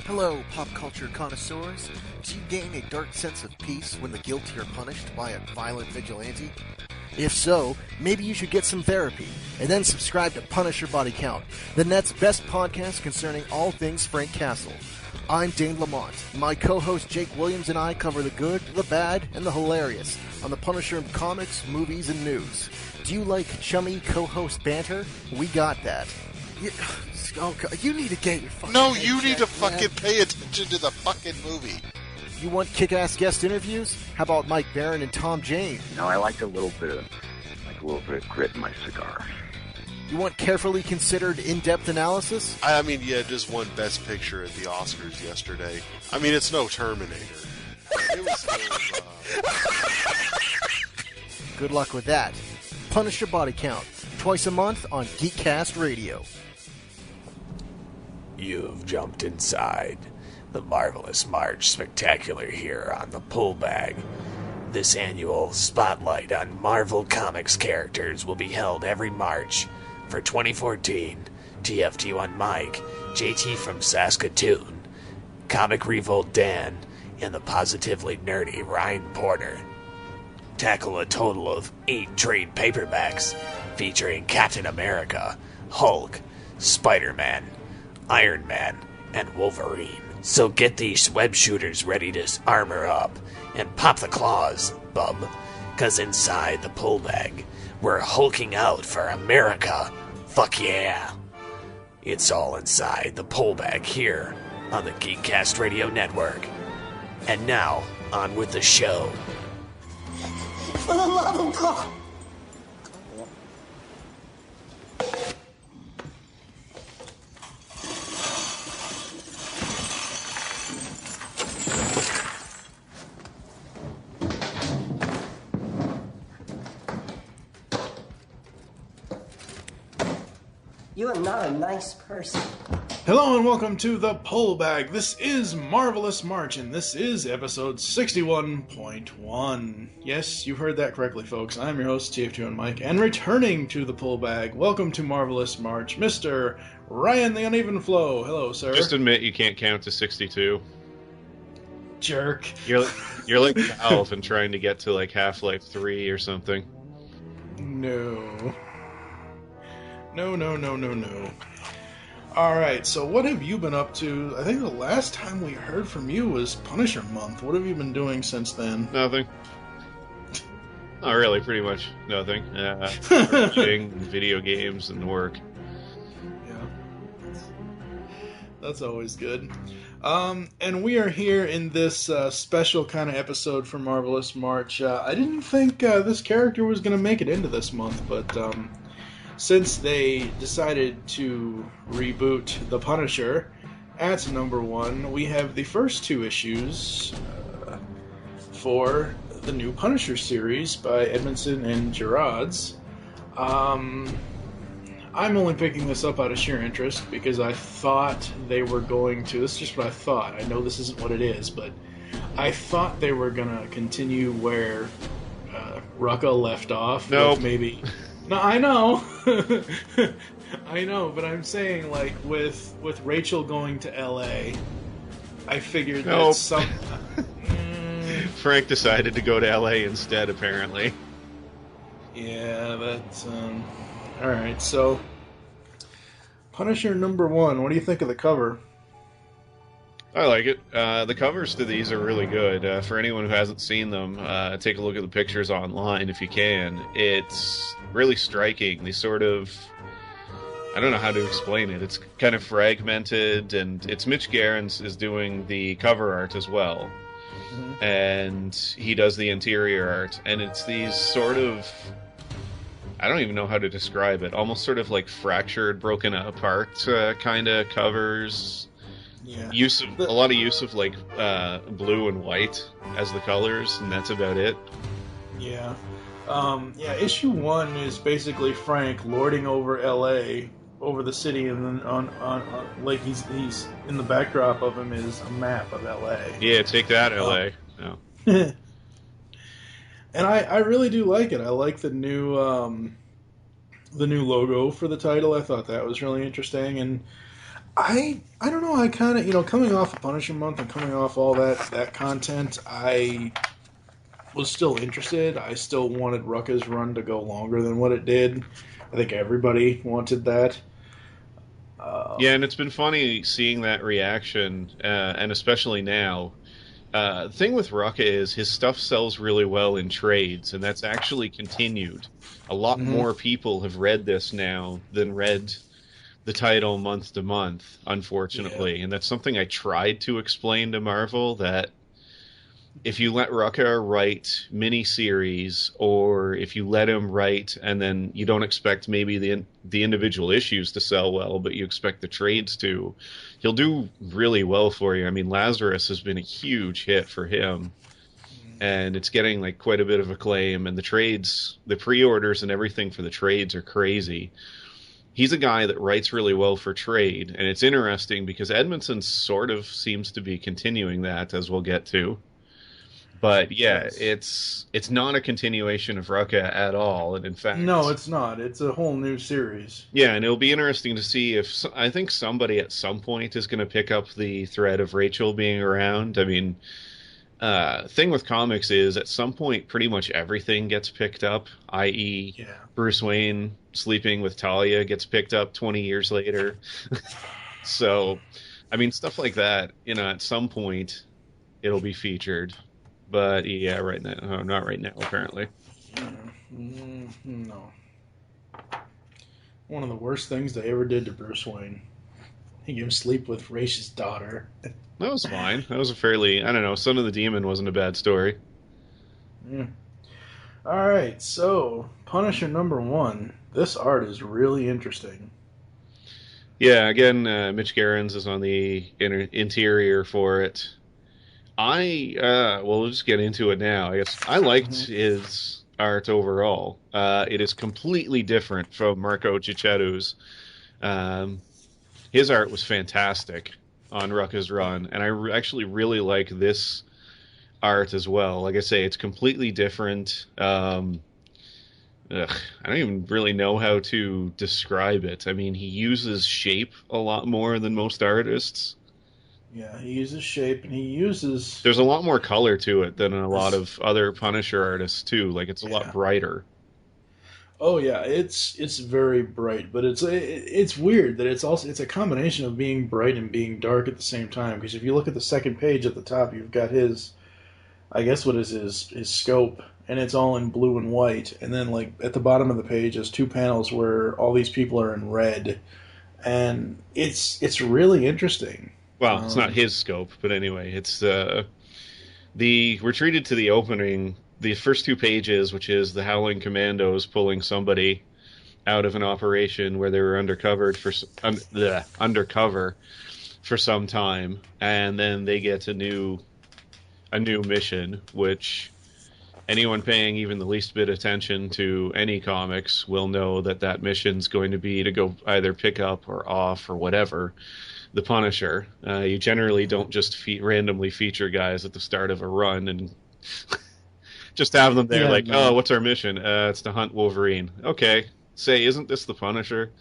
Hello, pop culture connoisseurs. Do you gain a dark sense of peace when the guilty are punished by a violent vigilante? If so, maybe you should get some therapy, and then subscribe to Punisher Body Count, the net's best podcast concerning all things Frank Castle. I'm Dane Lamont. My co-host Jake Williams and I cover the good, the bad, and the hilarious on the Punisher comics, movies, and news. Do you like chummy co-host banter? We got that. You need to get your fucking No, head you need checked, to fucking man. pay attention to the fucking movie. You want kick-ass guest interviews? How about Mike Barron and Tom Jane? No, I like a little bit of grit in my cigar. You want carefully considered in-depth analysis? I mean, yeah, just won Best Picture at the Oscars yesterday. I mean, it's no Terminator. But it was still, Good luck with that. Punisher Body Count, twice a month on Geekcast Radio. You've jumped inside the Marvelous March Spectacular here on the Pull Bag. This annual spotlight on Marvel Comics characters will be held every March. For 2014, TFG1 Mike, JT from Saskatoon, Comic Revolt Dan, and the positively nerdy Ryan Porter tackle a total of 8 trade paperbacks featuring Captain America, Hulk, Spider-Man, Iron Man, and Wolverine. So get these web shooters ready to armor up and pop the claws, bub, cause inside the pull bag, we're hulking out for America. Fuck yeah. It's all inside the pull bag here on the Geekcast Radio Network. And now, on with the show. For the love of God! You are not a nice person. Hello and welcome to the Pull Bag. This is Marvelous March, and this is episode 61.1. Yes, you heard that correctly, folks. I'm your host, TF2 and Mike, and returning to the Pull Bag, welcome to Marvelous March, Mr. Ryan the UnEvenFlow. Hello, sir. Just admit you can't count to 62. Jerk. You're like Valve and trying to get to like Half-Life 3 or something. No. No. Alright, so what have you been up to? I think the last time we heard from you was Punisher Month. What have you been doing since then? Nothing. Not really, pretty much nothing. Watching video games and work. Yeah. That's always good. And we are here in this special kind of episode for Marvelous March. I didn't think this character was going to make it into this month, but since they decided to reboot The Punisher at number 1, we have the first 2 issues for the new Punisher series by Edmonson and Gerad. I'm only picking this up out of sheer interest because I thought they were going to... This is just what I thought. I know this isn't what it is, but I thought they were going to continue where Rucka left off. Nope. Maybe... No, I know. I know, but I'm saying, like, with Rachel going to L.A., I figured Nope. that some... Frank decided to go to LA instead, apparently. Yeah, that's... Alright, so... Punisher number 1, what do you think of the cover? I like it. The covers to these are really good. For anyone who hasn't seen them, take a look at the pictures online if you can. It's really striking. They sort of... I don't know how to explain it. It's kind of fragmented, and it's Mitch Gerads is doing the cover art as well. Mm-hmm. And he does the interior art. And it's these sort of... I don't even know how to describe it. Almost sort of like fractured, broken apart kind of covers. Yeah. A lot of use of like blue and white as the colors, and that's about it. Yeah. Issue 1 is basically Frank lording over L.A., over the city, and then on like he's in the backdrop of him is a map of L.A. Yeah, take that, L.A. No. And I really do like it. I like the new logo for the title. I thought that was really interesting, and I don't know. I kind of, coming off of Punisher Month and coming off all that content, I was still interested. I still wanted Rucka's run to go longer than what it did. I think everybody wanted that. Yeah, and it's been funny seeing that reaction, and especially now. The thing with Rucka is his stuff sells really well in trades, and that's actually continued. A lot more people have read this now than read the title month to month, unfortunately. Yeah. And that's something I tried to explain to Marvel, that if you let Rucka write miniseries, or if you let him write and then you don't expect maybe the individual issues to sell well, but you expect the trades to, he'll do really well for you. I mean, Lazarus has been a huge hit for him, and it's getting like quite a bit of acclaim, and the trades, the pre-orders and everything for the trades are crazy. He's a guy that writes really well for trade, and it's interesting because Edmonson sort of seems to be continuing that, as we'll get to. But yeah, yes. It's not a continuation of Rucka at all, and in fact, no, it's not. It's a whole new series. Yeah, and it'll be interesting to see if I think somebody at some point is going to pick up the thread of Rachel being around. I mean, thing with comics is at some point pretty much everything gets picked up. I.e., Bruce Wayne sleeping with Talia gets picked up 20 years later. So, I mean, stuff like that. At some point, it'll be featured. But yeah, right now, not right now, apparently. No. One of the worst things they ever did to Bruce Wayne. He gave him sleep with Raish's daughter. That was fine. That was a fairly, I don't know, Son of the Demon wasn't a bad story. Yeah. Alright, so, Punisher #1. This art is really interesting. Yeah, again, Mitch Gerrans is on the interior for it. We'll just get into it now. I guess I liked his art overall. It is completely different from Marco Cicchetto's. His art was fantastic on Rucka's run, and I actually really like this art as well. Like I say, it's completely different. I don't even really know how to describe it. I mean, he uses shape a lot more than most artists. Yeah, he uses shape, and he uses... There's a lot more color to it than a lot of other Punisher artists, too. Like, it's a lot brighter. Oh, yeah, it's very bright, but it's weird that it's a combination of being bright and being dark at the same time, because if you look at the second page at the top, you've got his, I guess what is his scope, and it's all in blue and white, and then, like, at the bottom of the page, there's two panels where all these people are in red, and it's really interesting. Well, it's not his scope, but anyway, it's we're treated to the opening, the first two pages, which is the Howling Commandos pulling somebody out of an operation where they were undercover for some time, and then they get a new mission, which anyone paying even the least bit attention to any comics will know that mission's going to be to go either pick up or off or whatever the Punisher. You generally don't just randomly feature guys at the start of a run and just have them there oh, what's our mission? It's to hunt Wolverine. Okay, isn't this the Punisher?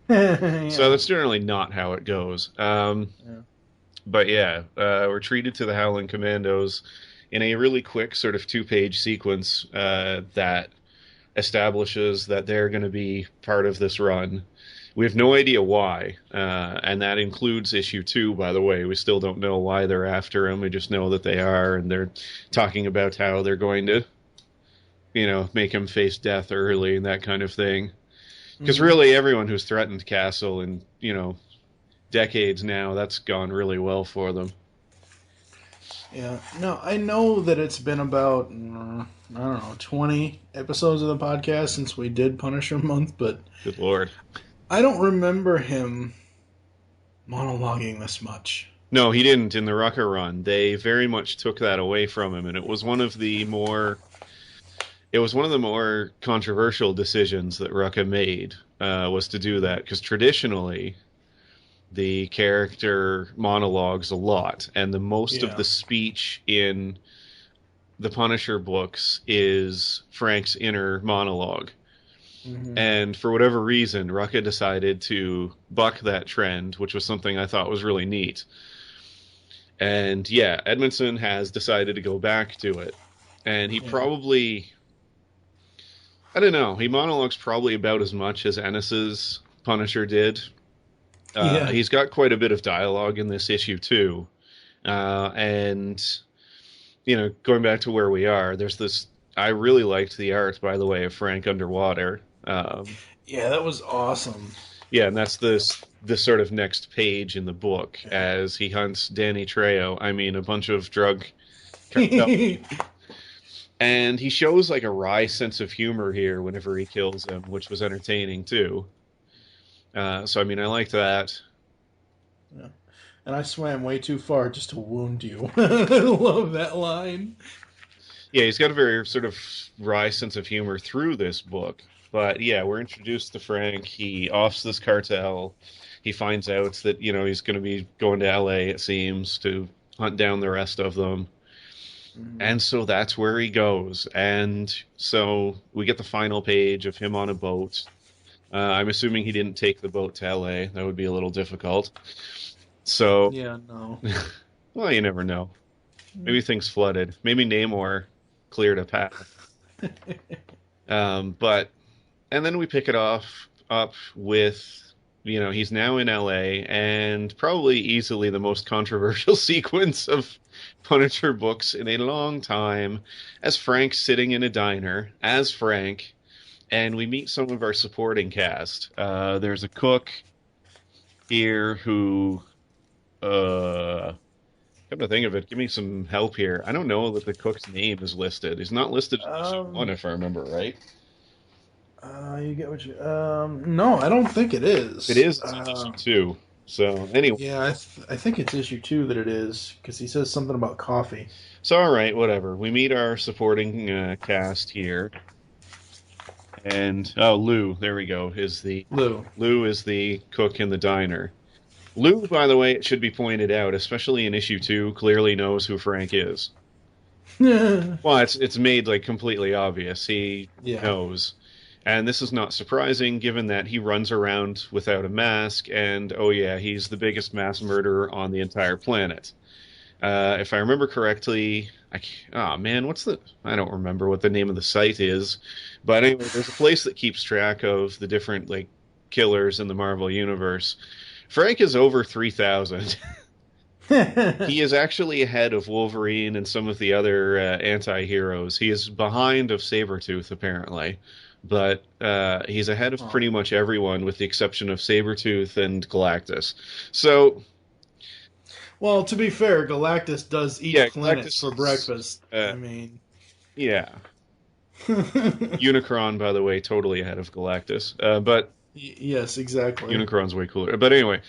Yeah. So that's generally not how it goes. But yeah, we're treated to the Howling Commandos in a really quick sort of 2-page sequence that establishes that they're going to be part of this run. We have no idea why, and that includes issue 2, by the way. We still don't know why they're after him. We just know that they are, and they're talking about how they're going to, make him face death early and that kind of thing. Because really, everyone who's threatened Castle in, decades now, that's gone really well for them. Yeah. No, I know that it's been about, I don't know, 20 episodes of the podcast since we did Punisher Month, but... Good Lord. I don't remember him monologuing this much. No, he didn't in the Rucka run. They very much took that away from him, and it was one of the more controversial decisions that Rucka made, was to do that, because traditionally the character monologues a lot, and the most of the speech in the Punisher books is Frank's inner monologue. And for whatever reason, Rucka decided to buck that trend, which was something I thought was really neat. And yeah, Edmondson has decided to go back to it. And he probably, I don't know, he monologues probably about as much as Ennis's Punisher did. He's got quite a bit of dialogue in this issue too. And, you know, going back to where we are, there's this, I really liked the art, by the way, of Frank underwater. Yeah, that was awesome. Yeah, and that's this sort of next page in the book as he hunts Danny Trejo. I mean, a bunch of drug cartel. And he shows like a wry sense of humor here whenever he kills him, which was entertaining too. So, I mean, I liked that. Yeah. And I swam way too far just to wound you. I love that line. Yeah, he's got a very sort of wry sense of humor through this book. But yeah, we're introduced to Frank. He offs this cartel. He finds out that, you know, he's going to be going to LA, it seems, to hunt down the rest of them. And so that's where he goes. And so we get the final page of him on a boat. I'm assuming he didn't take the boat to LA. That would be a little difficult. So yeah, no. Well, you never know. Maybe things flooded. Maybe Namor cleared a path. But and then we pick it up with, you know, he's now in LA, and probably easily the most controversial sequence of Punisher books in a long time, as Frank's sitting in a diner as Frank. And we meet some of our supporting cast. There's a cook here who, come to think of it, give me some help here. I don't know that the cook's name is listed. He's not listed in issue 1, if I remember right. You get what you... no, I don't think it is. It is issue 2. So, anyway. Yeah, I think it's issue 2 that it is, because he says something about coffee. So, all right, whatever. We meet our supporting cast here. And, Lou, there we go, is the... Lou is the cook in the diner. Lou, by the way, it should be pointed out, especially in issue 2, clearly knows who Frank is. Well, it's made, like, completely obvious. He knows. And this is not surprising, given that he runs around without a mask, and, oh yeah, he's the biggest mass murderer on the entire planet. If I remember correctly... I don't remember what the name of the site is, but anyway, there's a place that keeps track of the different like killers in the Marvel universe. Frank is over 3,000. He is actually ahead of Wolverine and some of the other anti-heroes. He is behind of Sabretooth, apparently, but he's ahead of pretty much everyone with the exception of Sabretooth and Galactus. So... Well, to be fair, Galactus does eat planets for breakfast. I mean... Yeah. Unicron, by the way, totally ahead of Galactus. But... Yes, exactly. Unicron's way cooler. But anyway,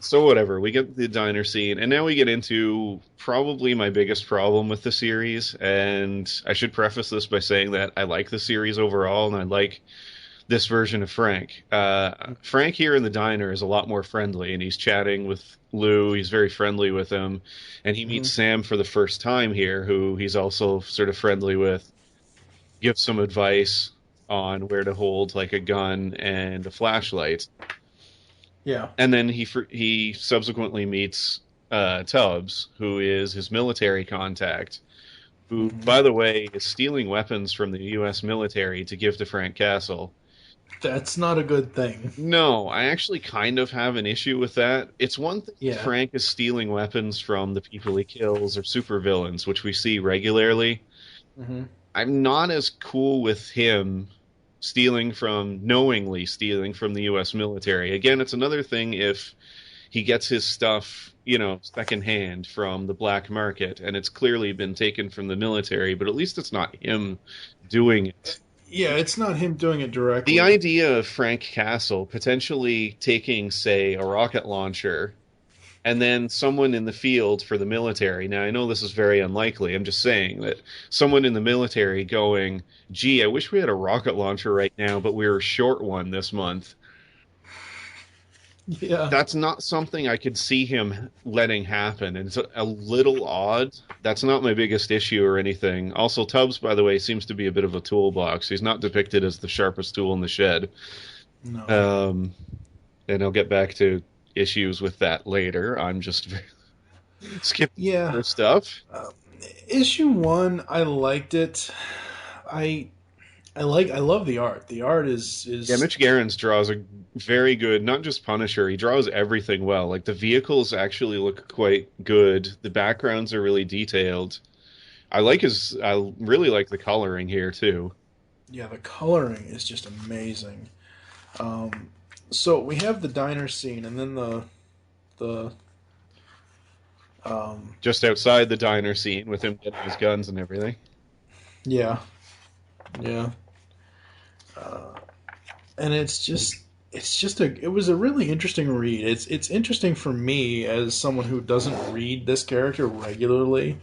so whatever. We get the diner scene, and now we get into probably my biggest problem with the series. And I should preface this by saying that I like the series overall, and I like this version of Frank. Frank here in the diner is a lot more friendly, and he's chatting with Lou. He's very friendly with him, and he meets Sam for the first time here, who he's also sort of friendly with, gives some advice on where to hold like a gun and a flashlight. Yeah. And then he subsequently meets Tubbs, who is his military contact, who, by the way, is stealing weapons from the U.S. military to give to Frank Castle. That's not a good thing. No, I actually kind of have an issue with that. It's one thing Frank is stealing weapons from the people he kills or supervillains, which we see regularly. I'm not as cool with him knowingly stealing from the U.S. military. Again, it's another thing if he gets his stuff, you know, secondhand from the black market, and it's clearly been taken from the military, but at least it's not him doing it. Yeah, it's not him doing it directly. The idea of Frank Castle potentially taking, say, a rocket launcher and then someone in the field for the military. Now, I know this is very unlikely. I'm just saying that someone in the military going, gee, I wish we had a rocket launcher right now, but we were short one this month. Yeah. That's not something I could see him letting happen. And it's a little odd. That's not my biggest issue or anything. Also, Tubbs, by the way, seems to be a bit of a toolbox. He's not depicted as the sharpest tool in the shed. No. And I'll get back to issues with that later. I'm just skipping other stuff. Issue 1, I liked it. I love the art. The art is Yeah, Mitch Gerrans draws a very good, not just Punisher, he draws everything well. Like, the vehicles actually look quite good. The backgrounds are really detailed. I really like the coloring here, too. Yeah, the coloring is just amazing. So we have the diner scene, and then the just outside the diner scene with him getting his guns and everything. Yeah. And it was a really interesting read. It's interesting for me as someone who doesn't read this character regularly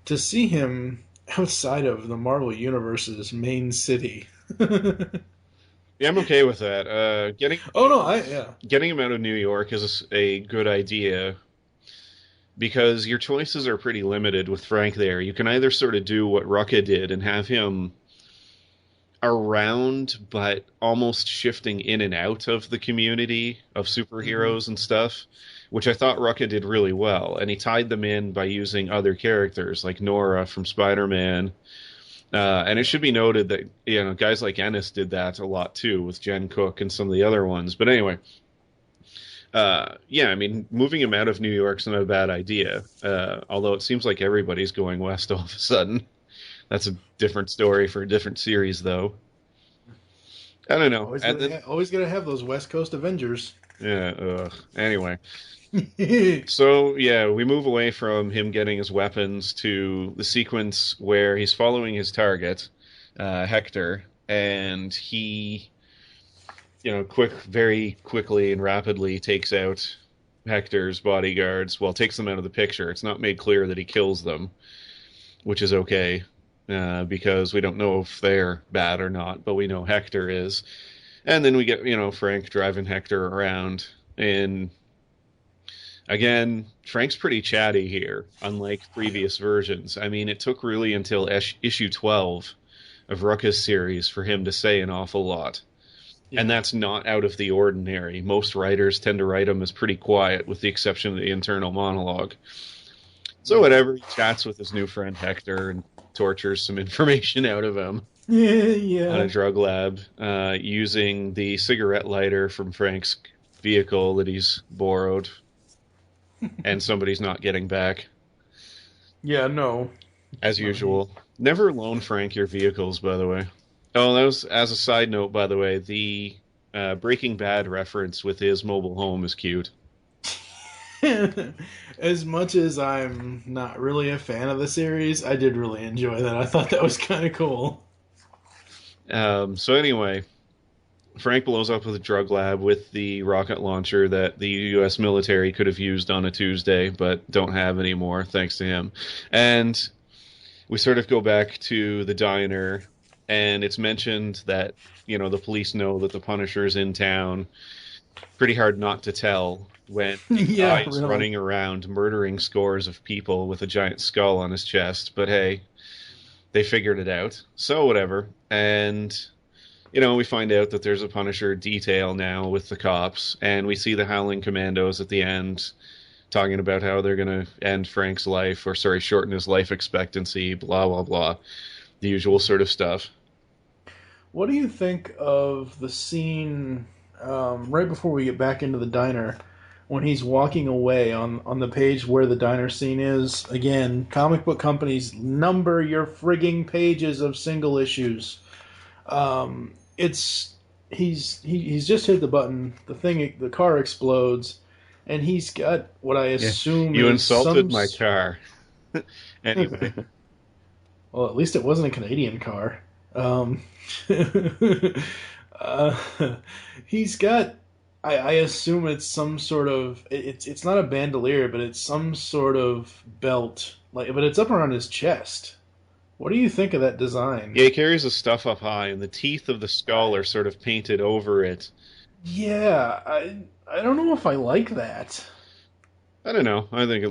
to see him outside of the Marvel Universe's main city. Yeah, I'm okay with that. Getting him out of New York is a good idea because your choices are pretty limited with Frank there. You can either sort of do what Rucka did and have him around, but almost shifting in and out of the community of superheroes and stuff, which I thought Rucka did really well. And he tied them in by using other characters like Nora from Spider-Man. And it should be noted that, guys like Ennis did that a lot too with Jen Cook and some of the other ones. But anyway, moving him out of New York's not a bad idea. Although it seems like everybody's going west all of a sudden. That's a different story for a different series, though. I don't know. Always gonna have those West Coast Avengers. Yeah. Anyway. So, we move away from him getting his weapons to the sequence where he's following his target, Hector, and he, very quickly and rapidly takes out Hector's bodyguards. Well, takes them out of the picture. It's not made clear that he kills them, which is okay, because we don't know if they're bad or not, but we know Hector is. And then we get, Frank driving Hector around, and again, Frank's pretty chatty here, unlike previous versions. I mean, it took really until issue 12 of Rucka's series for him to say an awful lot. Yeah. And that's not out of the ordinary. Most writers tend to write him as pretty quiet, with the exception of the internal monologue. So whatever, he chats with his new friend Hector and tortures some information out of him. Yeah. On a drug lab, using the cigarette lighter from Frank's vehicle that he's borrowed. And somebody's not getting back. Yeah, no. As usual. Never loan Frank your vehicles, by the way. Oh, that was, as a side note, by the way, the Breaking Bad reference with his mobile home is cute. As much as I'm not really a fan of the series, I did really enjoy that. I thought that was kind of cool. So anyway, Frank blows up with a drug lab with the rocket launcher that the U.S. military could have used on a Tuesday, but don't have anymore, thanks to him. And we sort of go back to the diner, and it's mentioned that, the police know that the Punisher's in town. Pretty hard not to tell when he's really running around murdering scores of people with a giant skull on his chest. But hey, they figured it out. So whatever. And we find out that there's a Punisher detail now with the cops, and we see the Howling Commandos at the end talking about how they're going to end Frank's life, shorten his life expectancy, blah, blah, blah. The usual sort of stuff. What do you think of the scene right before we get back into the diner, when he's walking away on the page where the diner scene is? Again, comic book companies, number your frigging pages of single issues. He's just hit the button. The car explodes, and he's got what I assume. You insulted my car. Anyway, well, at least it wasn't a Canadian car. He's got. I assume it's some sort of. It's not a bandolier, but it's some sort of belt. But it's up around his chest. What do you think of that design? Yeah, he carries the stuff up high, and the teeth of the skull are sort of painted over it. Yeah, I don't know if I like that. I don't know. I think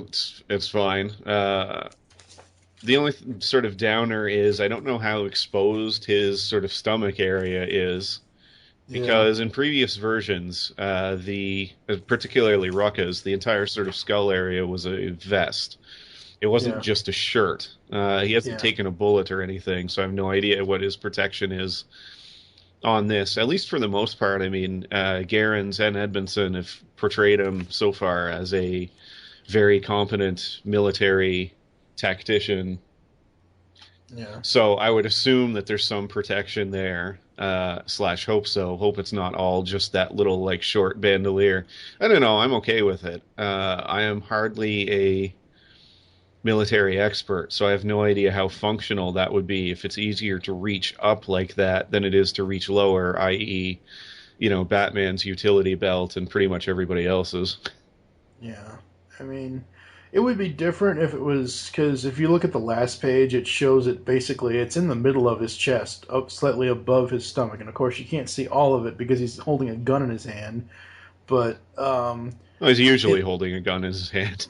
it's fine. The only sort of downer is I don't know how exposed his sort of stomach area is. Because in previous versions, particularly Rucka's, the entire sort of skull area was a vest. It wasn't just a shirt. He hasn't taken a bullet or anything, so I have no idea what his protection is on this. At least for the most part, I mean, Gerrans and Edmonson have portrayed him so far as a very competent military tactician. Yeah. So I would assume that there's some protection there. Hope so. Hope it's not all just that little like short bandolier. I don't know. I'm okay with it. I am hardly a military expert, so I have no idea how functional that would be if it's easier to reach up like that than it is to reach lower, i.e., Batman's utility belt and pretty much everybody else's. Yeah. I mean, it would be different if it was, because if you look at the last page, it shows it basically, it's in the middle of his chest, up slightly above his stomach. And of course, you can't see all of it because he's holding a gun in his hand. But, well, he's usually holding a gun in his hand.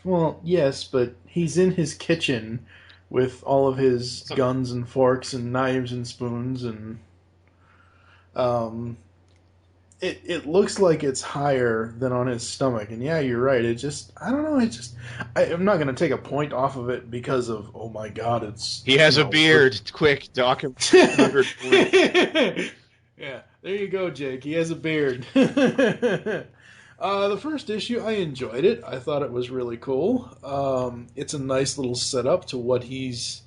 Well, yes, but he's in his kitchen with all of his guns and forks and knives and spoons, and it looks like it's higher than on his stomach. And yeah, you're right. I don't know. I'm not going to take a point off of it because of, oh my God, he has a beard. Quick, dock him 200 points. Yeah, there you go, Jake. He has a beard. The first issue, I enjoyed it. I thought it was really cool. It's a nice little setup to what he's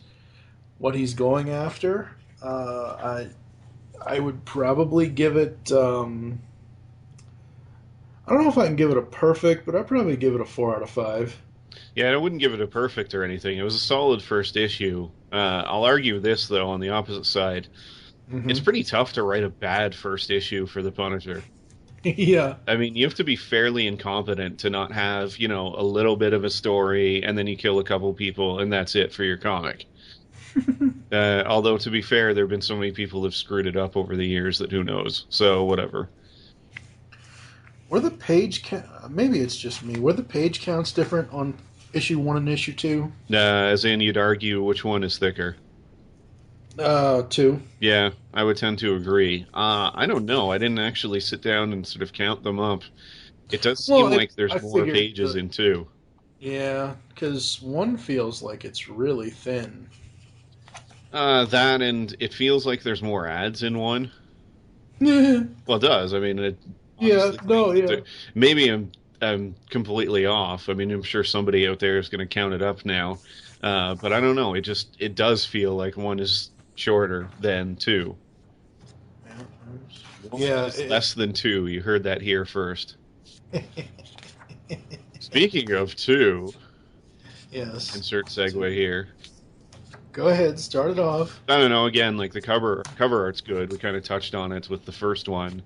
going after. I would probably give it. I don't know if I can give it a perfect, but I'd probably give it a 4 out of 5. Yeah, I wouldn't give it a perfect or anything. It was a solid first issue. I'll argue this though on the opposite side. Mm-hmm. It's pretty tough to write a bad first issue for the Punisher. Yeah. I mean, you have to be fairly incompetent to not have, a little bit of a story, and then you kill a couple people, and that's it for your comic. Although, to be fair, there have been so many people who have screwed it up over the years that who knows. So, whatever. Were the page maybe it's just me. Were the page counts different on issue 1 and issue 2? As in, you'd argue which one is thicker. 2. Yeah, I would tend to agree. I don't know. I didn't actually sit down and sort of count them up. It does seem like there's more pages in 2. Yeah, because 1 feels like it's really thin. That, and it feels like there's more ads in 1. Well, it does. I mean, maybe I'm completely off. I mean, I'm sure somebody out there is going to count it up now. But I don't know. It does feel like 1 is shorter than 2. Yeah, less than 2. You heard that here first. Speaking of 2, yes. Insert segue here. Go ahead, start it off. I don't know. Again, like the cover art's good. We kind of touched on it with the first one.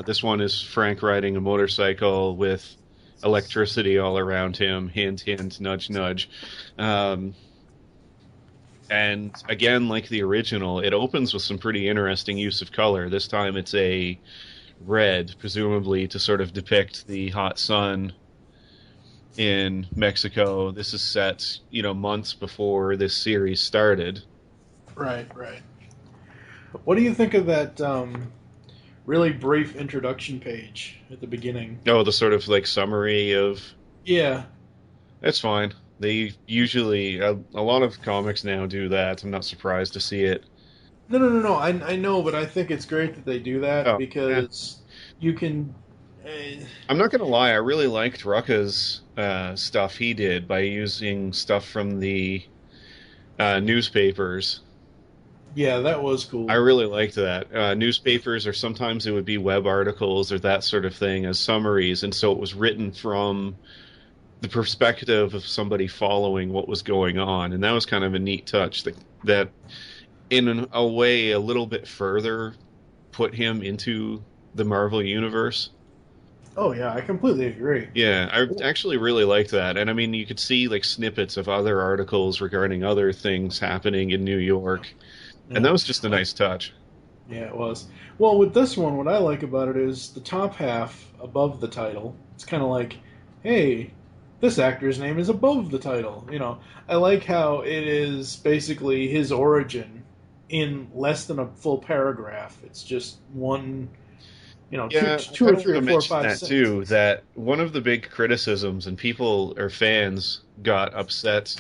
This one is Frank riding a motorcycle with electricity all around him. Hint, hint, nudge, nudge. And again, like the original, it opens with some pretty interesting use of color. This time it's a red, presumably to sort of depict the hot sun in Mexico. This is set, months before this series started. Right. What do you think of that really brief introduction page at the beginning? Oh, the sort of like summary of... Yeah. That's fine. They usually, a lot of comics now do that. I'm not surprised to see it. No. I know, but I think it's great that they do that because you can... I'm not going to lie. I really liked Rucka's stuff he did by using stuff from the newspapers. Yeah, that was cool. I really liked that. Newspapers, or sometimes it would be web articles or that sort of thing as summaries, and so it was written from the perspective of somebody following what was going on, and that was kind of a neat touch that in a way a little bit further put him into the Marvel universe. Oh yeah, I completely agree. Yeah, I actually really liked that. And I mean, you could see like snippets of other articles regarding other things happening in New York, and that was just a nice touch. Yeah, it was. Well, with this one, what I like about it is the top half above the title. It's kind of like, hey, this actor's name is above the title. You know, I like how it is basically his origin in less than a full paragraph. It's just one, Yeah, two I or kind of three want or to four or mention five that sentences. too. That one of the big criticisms and people or fans got upset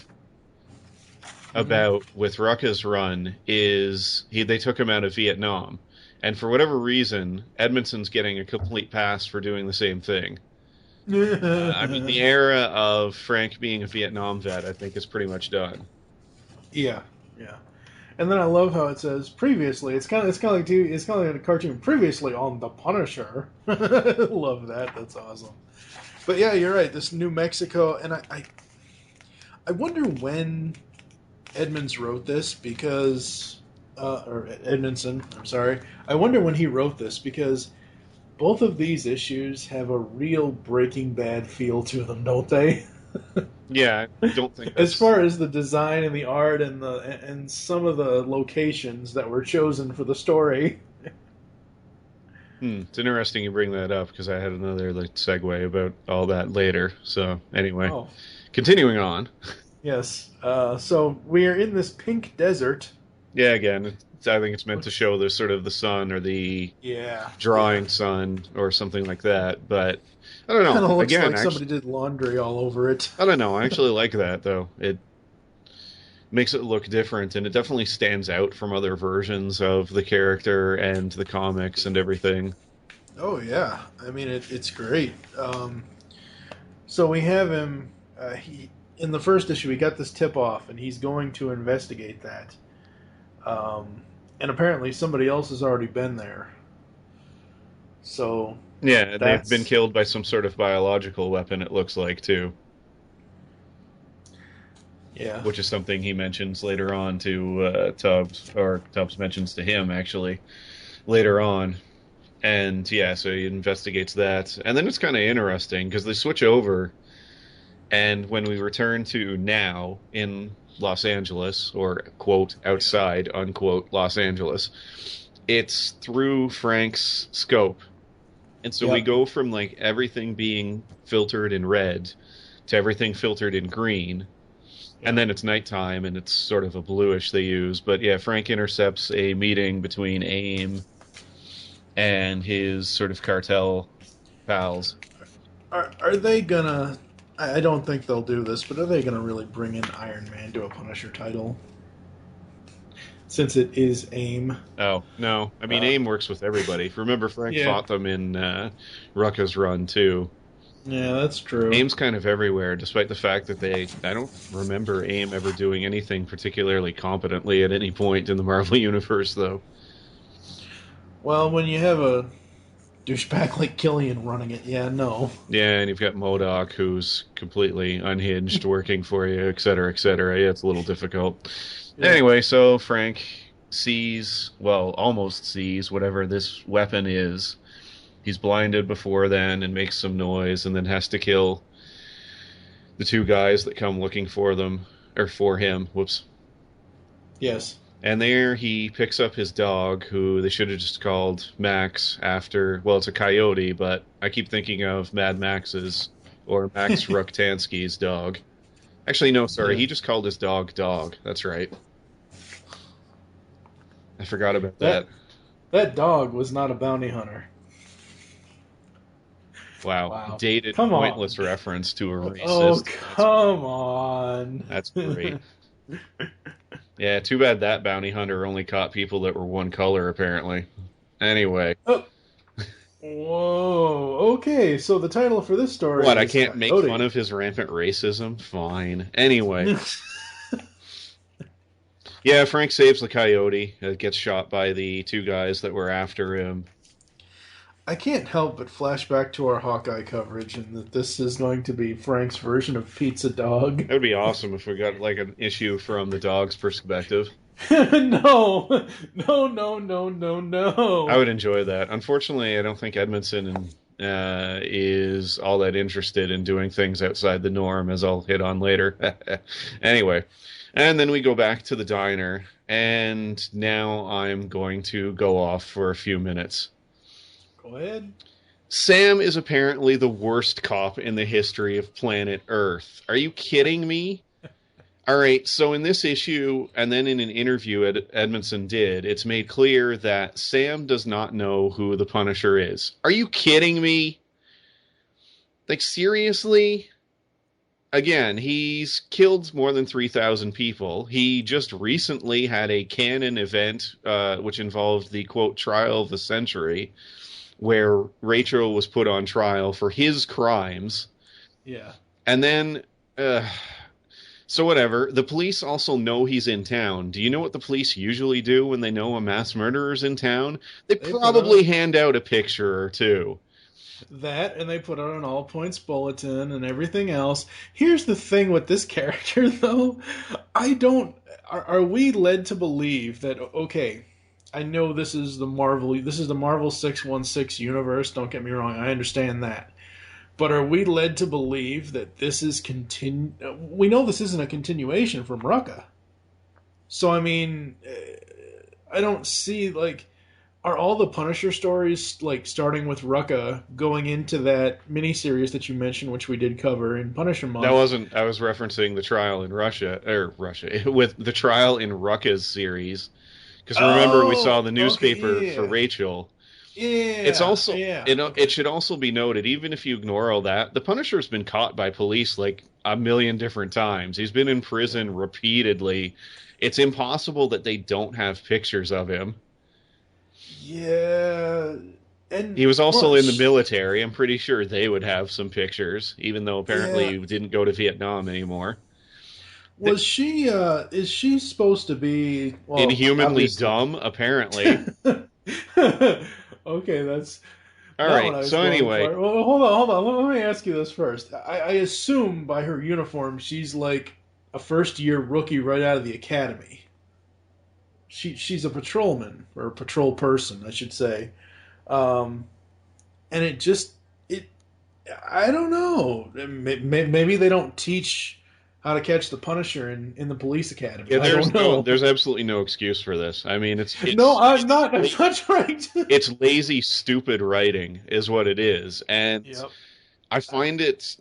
about with Rucka's run is they took him out of Vietnam, and for whatever reason, Edmondson's getting a complete pass for doing the same thing. I mean, the era of Frank being a Vietnam vet, I think, is pretty much done. Yeah, yeah. And then I love how it says previously. It's kind of like a cartoon. Previously on the Punisher. Love that. That's awesome. But yeah, you're right. This New Mexico, and I wonder when Edmonds wrote this because, or Edmondson. I'm sorry. I wonder when he wrote this because both of these issues have a real Breaking Bad feel to them, don't they? Yeah, I don't think As that's... far as the design and the art and some of the locations that were chosen for the story. It's interesting you bring that up because I had another segue about all that later. So anyway, Oh, continuing on. yes. So we are in this pink desert. Yeah, again, I think it's meant to show the sort of the sun or the Yeah. drawing sun or something like that. But I don't Kind of know. looks Again, like somebody did laundry all over it. I don't know. I actually like that though. It makes it look different, and it definitely stands out from other versions of the character and the comics and everything. Oh yeah, I mean it's great. So we have him. He in the first issue, we got this tip off, and he's going to investigate that. And apparently, somebody else has already been there. So Yeah, they've that's been killed by some sort of biological weapon, it looks like, too. Yeah. Which is something he mentions later on to Tubbs, or Tubbs mentions to him, actually, later on. And, yeah, so he investigates that. And then it's kind of interesting, because they switch over, and when we return to now in Los Angeles, or, quote, outside, unquote, Los Angeles, it's through Frank's scope. And so we go from, everything being filtered in red to everything filtered in green. And then it's nighttime, and it's sort of a bluish they use. But yeah, Frank intercepts a meeting between AIM and his sort of cartel pals. Are they gonna? I don't think they'll do this, but are they gonna really bring in Iron Man to a Punisher title? Since it is AIM. Oh, no. I mean, AIM works with everybody. Remember, Frank fought them in Rucka's run, too. Yeah, that's true. AIM's kind of everywhere, despite the fact that I don't remember AIM ever doing anything particularly competently at any point in the Marvel Universe, though. Well, when you have a douchebag like Killian running it, no. Yeah, and you've got MODOK, who's completely unhinged, working for you, et cetera, et cetera. Yeah, it's a little difficult. Yeah. Anyway, so Frank almost sees whatever this weapon is. He's blinded before then and makes some noise and then has to kill the two guys that come looking for them, or for him. Whoops. Yes. And there he picks up his dog, who they should have just called Max after, well, it's a coyote, but I keep thinking of Mad Max's, or Max Ruktansky's dog. Actually, no, sorry, he just called his dog Dog. That's right. I forgot about that. That dog was not a bounty hunter. Wow. Dated, pointless reference to a racist. Oh, come on. That's great. Yeah, too bad that bounty hunter only caught people that were one color, apparently. Anyway. Oh. Whoa. Okay, so the title for this story What, is I can't make fun of his rampant racism? Fine. Anyway. Yeah, Frank saves the coyote. Gets shot by the two guys that were after him. I can't help but flash back to our Hawkeye coverage and that this is going to be Frank's version of Pizza Dog. That would be awesome if we got an issue from the dog's perspective. No. I would enjoy that. Unfortunately, I don't think Edmondson is all that interested in doing things outside the norm, as I'll hit on later. Anyway, and then we go back to the diner, And now I'm going to go off for a few minutes. Go ahead. Sam is apparently the worst cop in the history of planet Earth. Are you kidding me? All right, so in this issue, and then in an interview Edmondson did, it's made clear that Sam does not know who the Punisher is. Are you kidding me? Like, seriously? Again, he's killed more than 3,000 people. He just recently had a canon event, which involved the, quote, trial of the century, where Rachel was put on trial for his crimes. Yeah. And then, so whatever. The police also know he's in town. Do you know what the police usually do when they know a mass murderer's in town? They probably hand out a picture or two. That, and they put out an all-points bulletin and everything else. Here's the thing with this character, though. Are we led to believe that, okay, I know this is the Marvel 616 universe, don't get me wrong, I understand that. But are we led to believe that this is we know this isn't a continuation from Rucka. So, I mean, I don't see, like, are all the Punisher stories, like, starting with Rucka, going into that miniseries that you mentioned, which we did cover in Punisher Month? I was referencing the trial in Russia, with the trial in Rucka's series. Because remember, we saw the newspaper for Rachel. Yeah. It's also, it should also be noted, even if you ignore all that, the Punisher's been caught by police like a million different times. He's been in prison repeatedly. It's impossible that they don't have pictures of him. Yeah. And he was also in the military. I'm pretty sure they would have some pictures, even though apparently he didn't go to Vietnam anymore. Is she supposed to be inhumanly dumb? Apparently. Okay, that's all right. So anyway, well, hold on. Let me ask you this first. I assume by her uniform, she's like a first-year rookie right out of the academy. She's a patrolman or a patrol person, I should say, and I don't know. Maybe they don't teach how to catch the Punisher in the police academy. Yeah, there's absolutely no excuse for this. I mean, it's no, I'm not trying to. It's lazy, stupid writing, is what it is, and I find it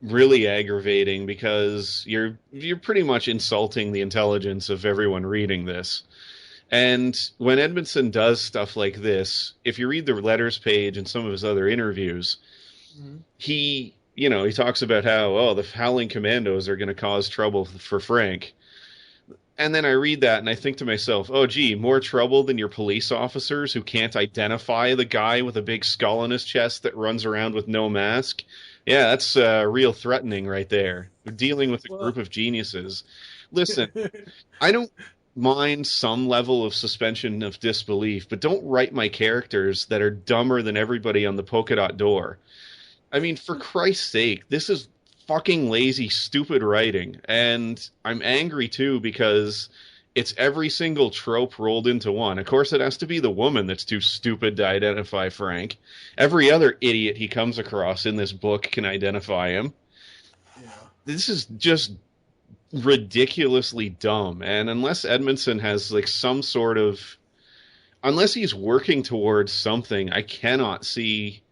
really aggravating because you're pretty much insulting the intelligence of everyone reading this. And when Edmondson does stuff like this, if you read the letters page and some of his other interviews, he talks about how, the Howling Commandos are going to cause trouble for Frank. And then I read that and I think to myself, oh, gee, more trouble than your police officers who can't identify the guy with a big skull on his chest that runs around with no mask? Yeah, that's real threatening right there. We're dealing with a group of geniuses. Listen, I don't mind some level of suspension of disbelief, but don't write my characters that are dumber than everybody on the polka dot door. I mean, for Christ's sake, this is fucking lazy, stupid writing, and I'm angry too because it's every single trope rolled into one. Of course, it has to be the woman that's too stupid to identify Frank. Every other idiot he comes across in this book can identify him. Yeah. This is just ridiculously dumb, and unless Edmondson has like some sort of, unless he's working towards something, I cannot see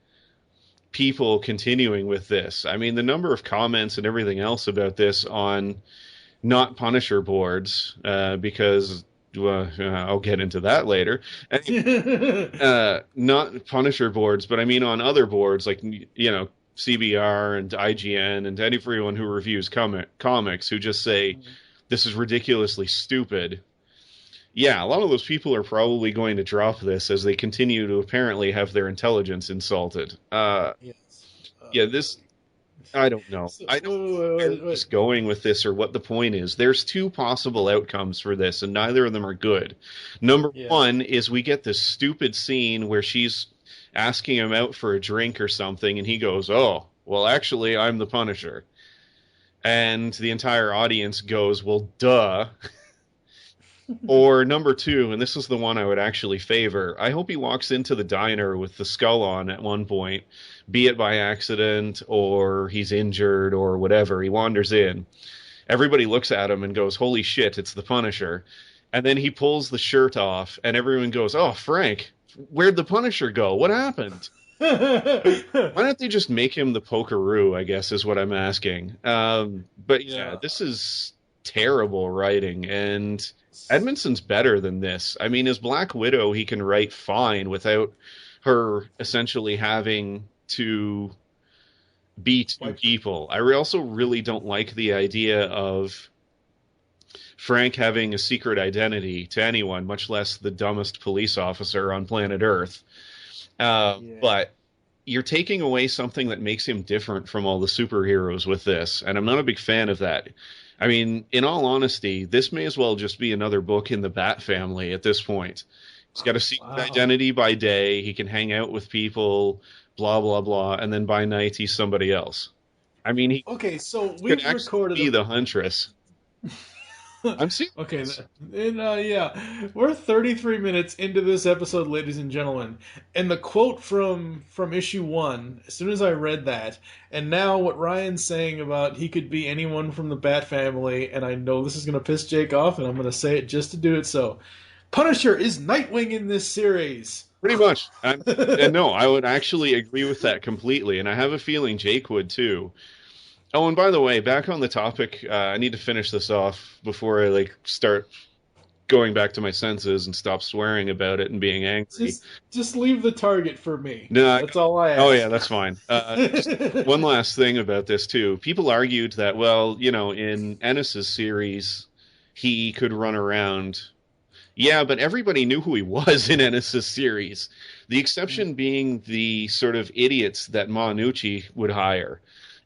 people continuing with this. I mean, the number of comments and everything else about this on not Punisher boards, because I'll get into that later. Not Punisher boards, but I mean on other boards like CBR and IGN and everyone who reviews comics who just say, this is ridiculously stupid. Yeah, a lot of those people are probably going to drop this as they continue to apparently have their intelligence insulted. I don't know. I don't know where he's going with this or what the point is. There's two possible outcomes for this, and neither of them are good. Number one is we get this stupid scene where she's asking him out for a drink or something, and he goes, oh, well, actually, I'm the Punisher. And the entire audience goes, well, duh. Or number two, and this is the one I would actually favor, I hope he walks into the diner with the skull on at one point, be it by accident or he's injured or whatever. He wanders in. Everybody looks at him and goes, holy shit, it's the Punisher. And then he pulls the shirt off, and everyone goes, "Oh, Frank, where'd the Punisher go? What happened?" Why don't they just make him the Pokeroo, I guess, is what I'm asking. But yeah, this is terrible writing, and Edmondson's better than this. I mean, as Black Widow, he can write fine without her essentially having to be two people. I also really don't like the idea of Frank having a secret identity to anyone, much less the dumbest police officer on planet Earth. But you're taking away something that makes him different from all the superheroes with this, and I'm not a big fan of that. I mean, in all honesty, this may as well just be another book in the Bat family at this point. He's got a secret identity by day, he can hang out with people, blah, blah, blah, and then by night he's somebody else. I mean, he so could actually be the Huntress. I'm seeing. Okay, we're 33 minutes into this episode, ladies and gentlemen, and the quote from issue 1. As soon as I read that, and now what Ryan's saying about he could be anyone from the Bat family, and I know this is going to piss Jake off, and I'm going to say it just to do it. So, Punisher is Nightwing in this series. Pretty much, and no, I would actually agree with that completely, and I have a feeling Jake would too. Oh, and by the way, back on the topic, I need to finish this off before I start going back to my senses and stop swearing about it and being angry. Just leave the target for me. No, that's all I ask. Oh yeah, that's fine. Just one last thing about this too. People argued that, well, in Ennis's series, he could run around. Yeah, but everybody knew who he was in Ennis's series. The exception being the sort of idiots that Manucci would hire.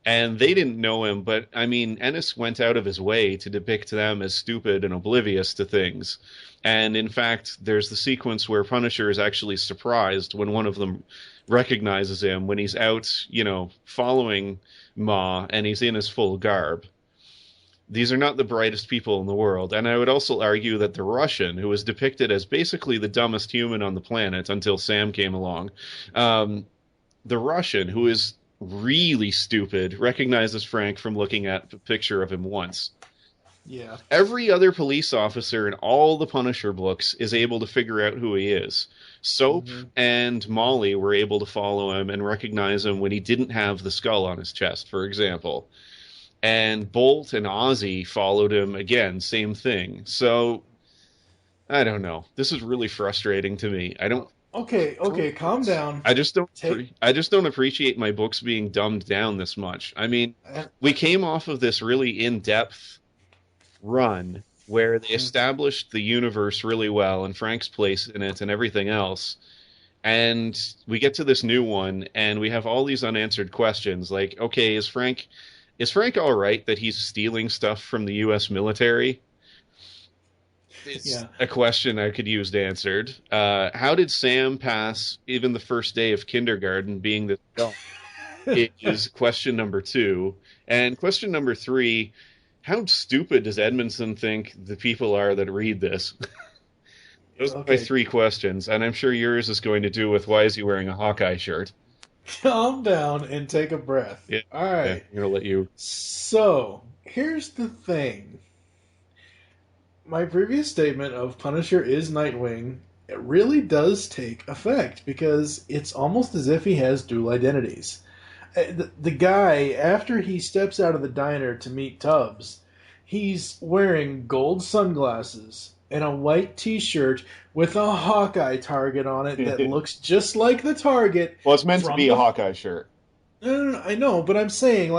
And they didn't know him, but, I mean, Ennis went out of his way to depict them as stupid and oblivious to things. And, in fact, there's the sequence where Punisher is actually surprised when one of them recognizes him, when he's out, following Ma, and he's in his full garb. These are not the brightest people in the world. And I would also argue that the Russian, who was depicted as basically the dumbest human on the planet until Sam came along, the Russian, who is really stupid, recognizes Frank from looking at a picture of him once. Yeah. Every other police officer in all the Punisher books is able to figure out who he is. Soap and Molly were able to follow him and recognize him when he didn't have the skull on his chest, for example. And Bolt and Ozzy followed him again, same thing. So, I don't know. This is really frustrating to me. Okay, calm down. I just don't appreciate my books being dumbed down this much. I mean, we came off of this really in-depth run where they established the universe really well and Frank's place in it and everything else. And we get to this new one and we have all these unanswered questions like, okay, is Frank all right that he's stealing stuff from the US military? It's a question I could use answered. How did Sam pass even the first day of kindergarten being this dumb? Is question number 2. And question number 3, how stupid does Edmondson think the people are that read this? Those are my 3 questions, and I'm sure yours is going to do with why is he wearing a Hawkeye shirt? Calm down and take a breath. Yeah, all right. Yeah, I'm going to let you... So, here's the thing. My previous statement of Punisher is Nightwing, it really does take effect because it's almost as if he has dual identities. The guy, after he steps out of the diner to meet Tubbs, he's wearing gold sunglasses and a white t-shirt with a Hawkeye target on it that looks just like the target. Well, it's meant to be a Hawkeye shirt. No, I know, but I'm saying,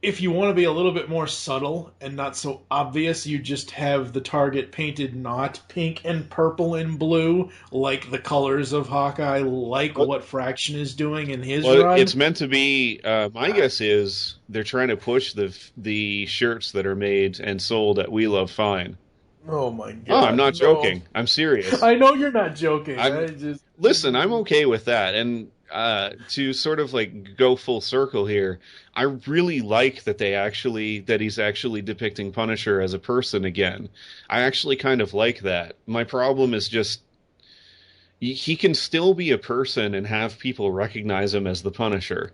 if you want to be a little bit more subtle and not so obvious, you just have the target painted not pink and purple and blue, like the colors of Hawkeye, what Fraction is doing in his run. It's meant to be, my guess is, they're trying to push the shirts that are made and sold at We Love Fine. Oh my god. Oh, I'm not joking. I'm serious. I know you're not joking. Listen, I'm okay with that. And to sort of go full circle here, I really like that he's actually depicting Punisher as a person again. I actually kind of like that. My problem is just he can still be a person and have people recognize him as the Punisher.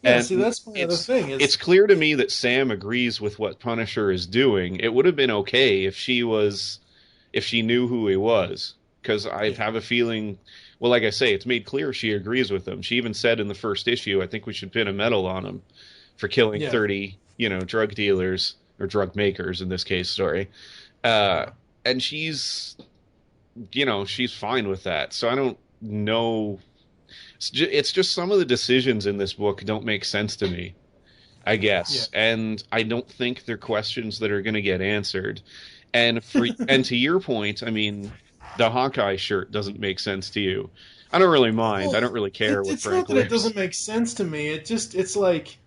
Yeah, And see, that's the thing. It's clear to me that Sam agrees with what Punisher is doing. It would have been okay if she knew who he was, because I have a feeling. Well, like I say, it's made clear she agrees with him. She even said in the first issue, "I think we should pin a medal on him for killing 30, drug dealers or drug makers in this case." Sorry, and she's fine with that. So I don't know. It's just some of the decisions in this book don't make sense to me, I guess. Yeah. And I don't think they're questions that are going to get answered. And and to your point, I mean, the Hawkeye shirt doesn't make sense to you. I don't really mind. I don't really care what Frank wears. It's not that it doesn't make sense to me. It's like,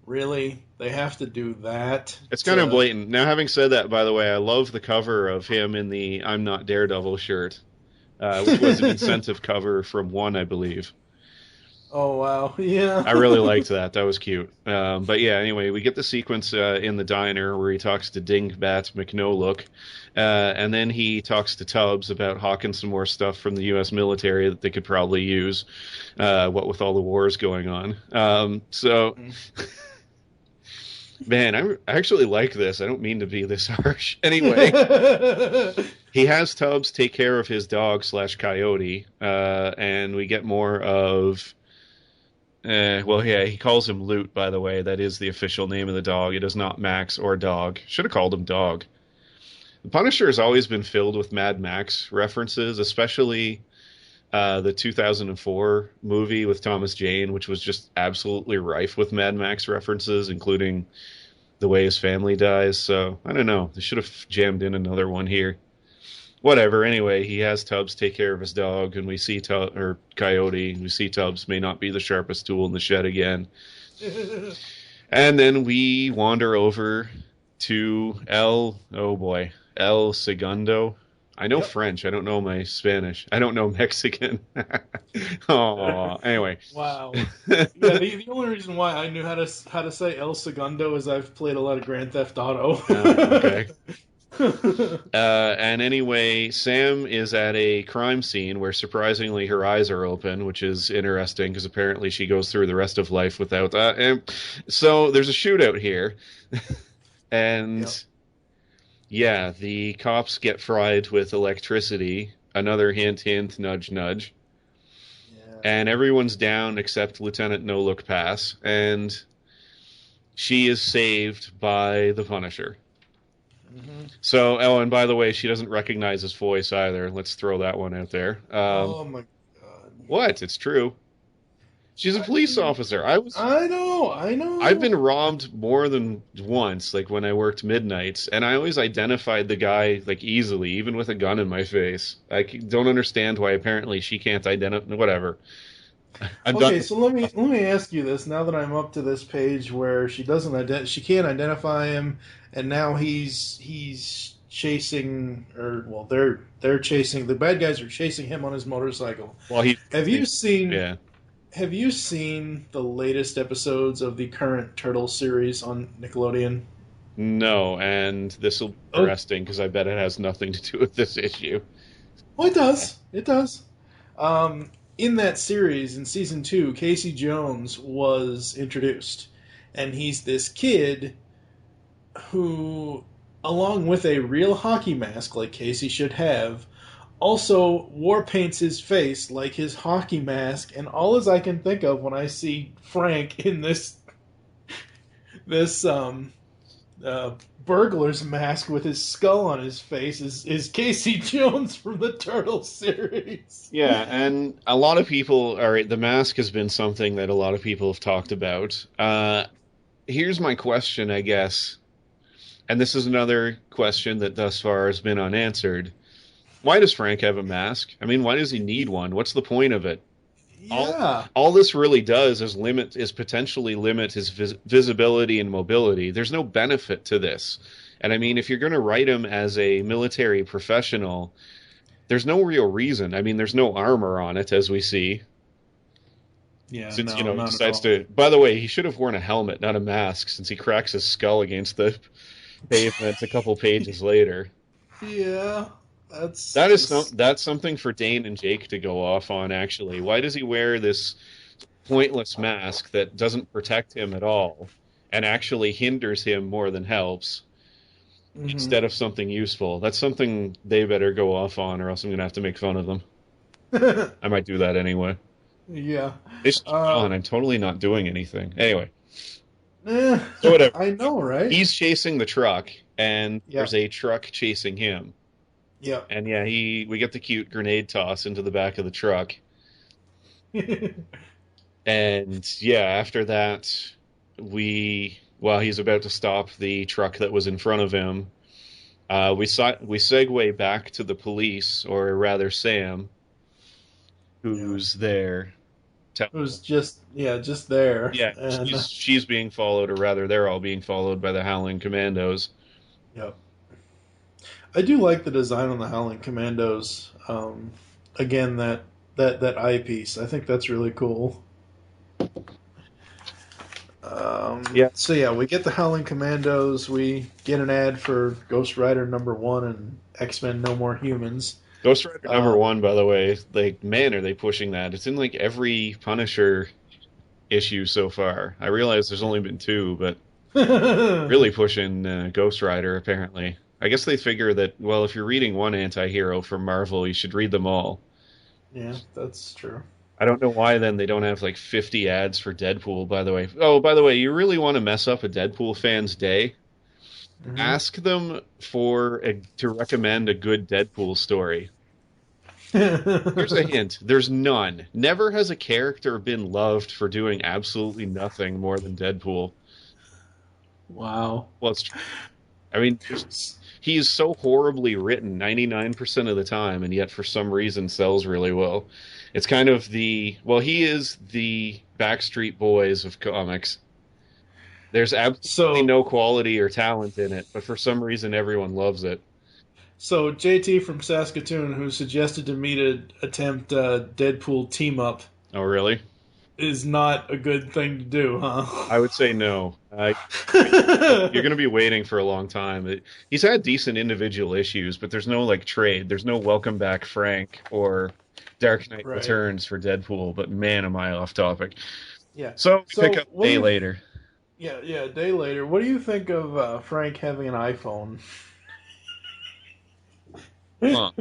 really? They have to do that? It's kind of blatant. Now, having said that, by the way, I love the cover of him in the I'm Not Daredevil shirt, which was an incentive cover from One, I believe. Oh, wow. Yeah. I really liked that. That was cute. But yeah, anyway, we get the sequence in the diner where he talks to Dingbat McNoLook, and then he talks to Tubbs about hawking some more stuff from the U.S. military that they could probably use, what with all the wars going on. Man, I actually like this. I don't mean to be this harsh. Anyway, he has Tubbs take care of his dog / coyote, and we get more of... he calls him Loot, by the way. That is the official name of the dog. It is not Max or Dog. Should have called him Dog. The Punisher has always been filled with Mad Max references, especially the 2004 movie with Thomas Jane, which was just absolutely rife with Mad Max references, including the way his family dies. So, I don't know. They should have jammed in another one here. Whatever. Anyway, he has Tubbs take care of his dog, and we see Coyote. We see Tubbs may not be the sharpest tool in the shed again. And then we wander over to El Segundo. I know French. I don't know my Spanish. I don't know Mexican. Oh, anyway. Wow. Yeah, the only reason why I knew how to say El Segundo is I've played a lot of Grand Theft Auto. Okay. And anyway, Sam is at a crime scene where surprisingly her eyes are open, which is interesting because apparently she goes through the rest of life without that. And so there's a shootout here. And yeah, the cops get fried with electricity. Another hint, hint, nudge, nudge. Yeah. And everyone's down except Lieutenant No Look Pass. And she is saved by the Punisher. Mm-hmm. So, and by the way, she doesn't recognize his voice either. Let's throw that one out there. Oh my god! What? It's true. She's a police officer. I know. I've been robbed more than once, like when I worked midnights, and I always identified the guy like easily, even with a gun in my face. I don't understand why apparently she can't identify. Whatever. So let me ask you this. Now that I'm up to this page where she can't identify him, and now he's chasing, they're chasing, the bad guys are chasing him on his motorcycle. Well, Have you seen the latest episodes of the current Turtle series on Nickelodeon? No, and this will be interesting because I bet it has nothing to do with this issue. Well, it does. It does. In that series, in Season 2, Casey Jones was introduced. And he's this kid who, along with a real hockey mask like Casey should have, also war paints his face like his hockey mask. And all as I can think of when I see Frank in this burglar's mask with his skull on his face is Casey Jones from the Turtle series. Yeah, and a lot of people, the mask has been something that a lot of people have talked about. Here's my question, I guess, and this is another question that thus far has been unanswered. Why does Frank have a mask? I mean, why does he need one? What's the point of it? Yeah. All this really does is potentially limit his visibility and mobility. There's no benefit to this. And I mean, if you're going to write him as a military professional, there's no real reason. I mean, there's no armor on it, as we see. Yeah, since, he decides to... By the way, he should have worn a helmet, not a mask, since he cracks his skull against the pavement a couple pages later. Yeah. That's something for Dane and Jake to go off on, actually. Why does he wear this pointless mask that doesn't protect him at all and actually hinders him more than helps instead of something useful. That's something they better go off on, or else I'm going to have to make fun of them. I might do that anyway. Yeah. It's on. I'm totally not doing anything. Anyway. So whatever. I know, right? He's chasing the truck, and Yep. there's a truck chasing him. Yeah. And yeah, we get the cute grenade toss into the back of the truck. And yeah, after that, while he's about to stop the truck that was in front of him, we segue back to the police, or rather Sam, who's there. Who's just there. Yeah, And, she's being followed, or rather, they're all being followed by the Howling Commandos. Yep. I do like the design on the Howling Commandos. Again, that eyepiece. I think that's really cool. Yeah. So yeah, we get the Howling Commandos. We get an ad for Ghost Rider #1 and X-Men No More Humans. Ghost Rider #1, by the way, like, man, are they pushing that? It's in like every Punisher issue so far. I realize there's only been 2, but really pushing Ghost Rider, apparently. I guess they figure that, well, if you're reading one anti-hero from Marvel, you should read them all. Yeah, that's true. I don't know why then they don't have like 50 ads for Deadpool, by the way. Oh, by the way, you really want to mess up a Deadpool fan's day? Mm-hmm. Ask them to recommend a good Deadpool story. Here's a hint. There's none. Never has a character been loved for doing absolutely nothing more than Deadpool. Wow. Well, it's true. I mean, he's so horribly written 99% of the time, and yet for some reason sells really well. It's kind of he is the Backstreet Boys of comics. There's absolutely no quality or talent in it, but for some reason everyone loves it. So JT from Saskatoon, who suggested to me to attempt Deadpool team up. Oh, really? Is not a good thing to do, huh? I would say no. You're going to be waiting for a long time. He's had decent individual issues, but there's no like trade. There's no Welcome Back Frank or Dark Knight Returns for Deadpool. But man, am I off topic. Yeah. So pick up a day later. Yeah, a day later. What do you think of Frank having an iPhone? Huh.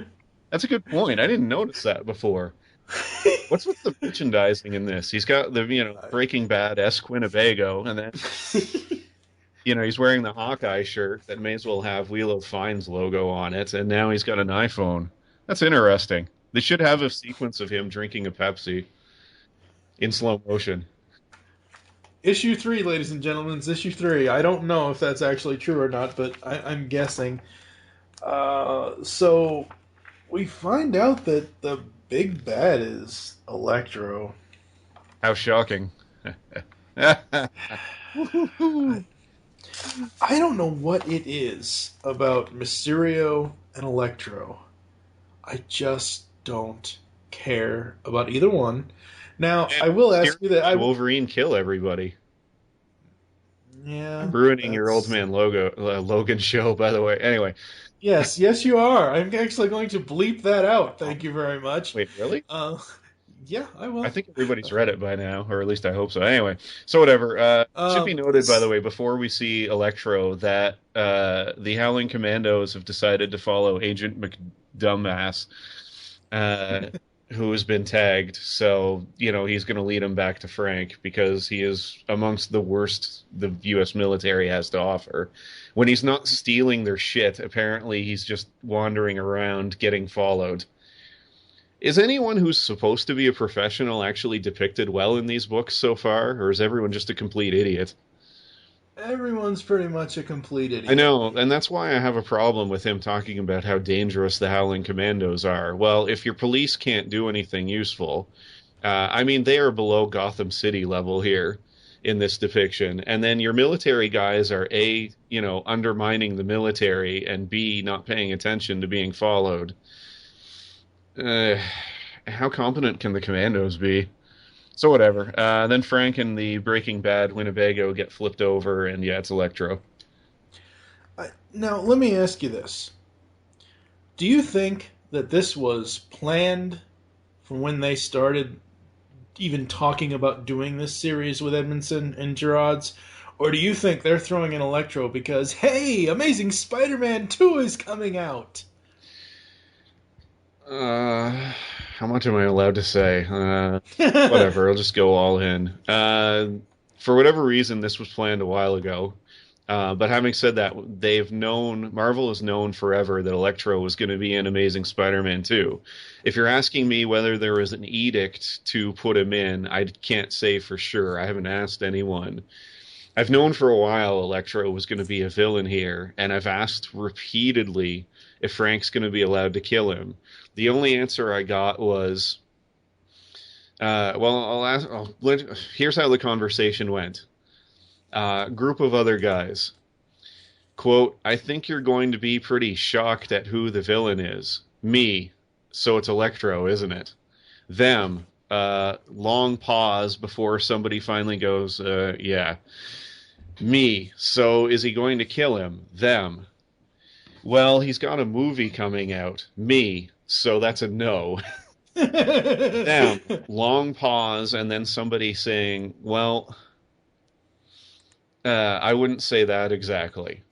That's a good point. I didn't notice that before. What's with the merchandising in this? He's got the Breaking Bad-esque Winnebago, and then he's wearing the Hawkeye shirt that may as well have Wheel of Fine's logo on it, and now he's got an iPhone. That's interesting. They should have a sequence of him drinking a Pepsi in slow motion. Issue 3, ladies and gentlemen, is issue 3. I don't know if that's actually true or not, but I'm guessing. So we find out that the big bad is Electro. How shocking. I don't know what it is about Mysterio and Electro. I just don't care about either one. Now, I will ask you that... Wolverine kill everybody. Yeah. I'm ruining your old man Logan show, by the way. Anyway. Yes, you are. I'm actually going to bleep that out. Thank you very much. Wait, really? Yeah, I will. I think everybody's read it by now, or at least I hope so. Anyway, so whatever. Should be noted, by the way, before we see Electro, that the Howling Commandos have decided to follow Agent McDumbass, who has been tagged. So, he's going to lead him back to Frank, because he is amongst the worst the U.S. military has to offer. When he's not stealing their shit, apparently he's just wandering around getting followed. Is anyone who's supposed to be a professional actually depicted well in these books so far, or is everyone just a complete idiot? Everyone's pretty much a complete idiot. I know, and that's why I have a problem with him talking about how dangerous the Howling Commandos are. Well, if your police can't do anything useful, they are below Gotham City level here in this depiction, and then your military guys are A, undermining the military, and B, not paying attention to being followed. How competent can the Commandos be? So whatever. Then Frank and the Breaking Bad Winnebago get flipped over, and yeah, it's Electro. Now, let me ask you this. Do you think that this was planned from when they started even talking about doing this series with Edmonson and Gerard's? Or do you think they're throwing in Electro because, hey, Amazing Spider-Man 2 is coming out? How much am I allowed to say? Whatever, I'll just go all in. For whatever reason, this was planned a while ago. But having said that, Marvel has known forever that Electro was going to be in Amazing Spider-Man 2. If you're asking me whether there was an edict to put him in, I can't say for sure. I haven't asked anyone. I've known for a while Electro was going to be a villain here, and I've asked repeatedly if Frank's going to be allowed to kill him. The only answer I got was, here's how the conversation went. Group of other guys. Quote, I think you're going to be pretty shocked at who the villain is. Me. So it's Electro, isn't it? Them. Long pause before somebody finally goes, yeah. Me. So is he going to kill him? Them. Well, he's got a movie coming out. Me. So that's a no. Them. Long pause and then somebody saying, well, I wouldn't say that exactly.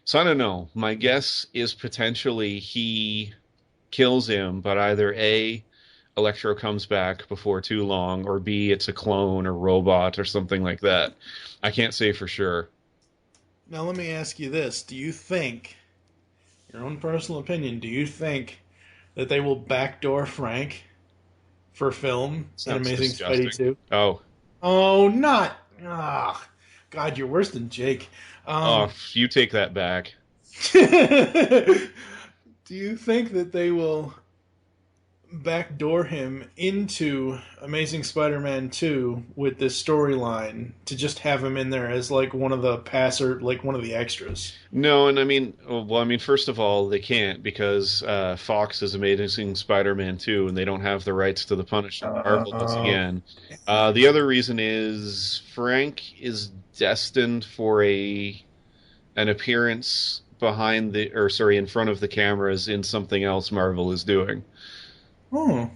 So I don't know. My guess is potentially he kills him, but either A, Electro comes back before too long, or B, it's a clone or robot or something like that. I can't say for sure. Now let me ask you this. Do you think, your own personal opinion, do you think that they will backdoor Frank for film in Amazing Spidey 2? Oh. Oh, not... Ah, God, you're worse than Jake. You take that back. Do you think that they will backdoor him into Amazing Spider-Man 2 with this storyline to just have him in there as like one of the one of the extras? No, and I mean, first of all, they can't because Fox is Amazing Spider-Man 2 and they don't have the rights to the Punisher. Marvel does again. The other reason is Frank is destined for an appearance in front of the cameras in something else Marvel is doing. Oh,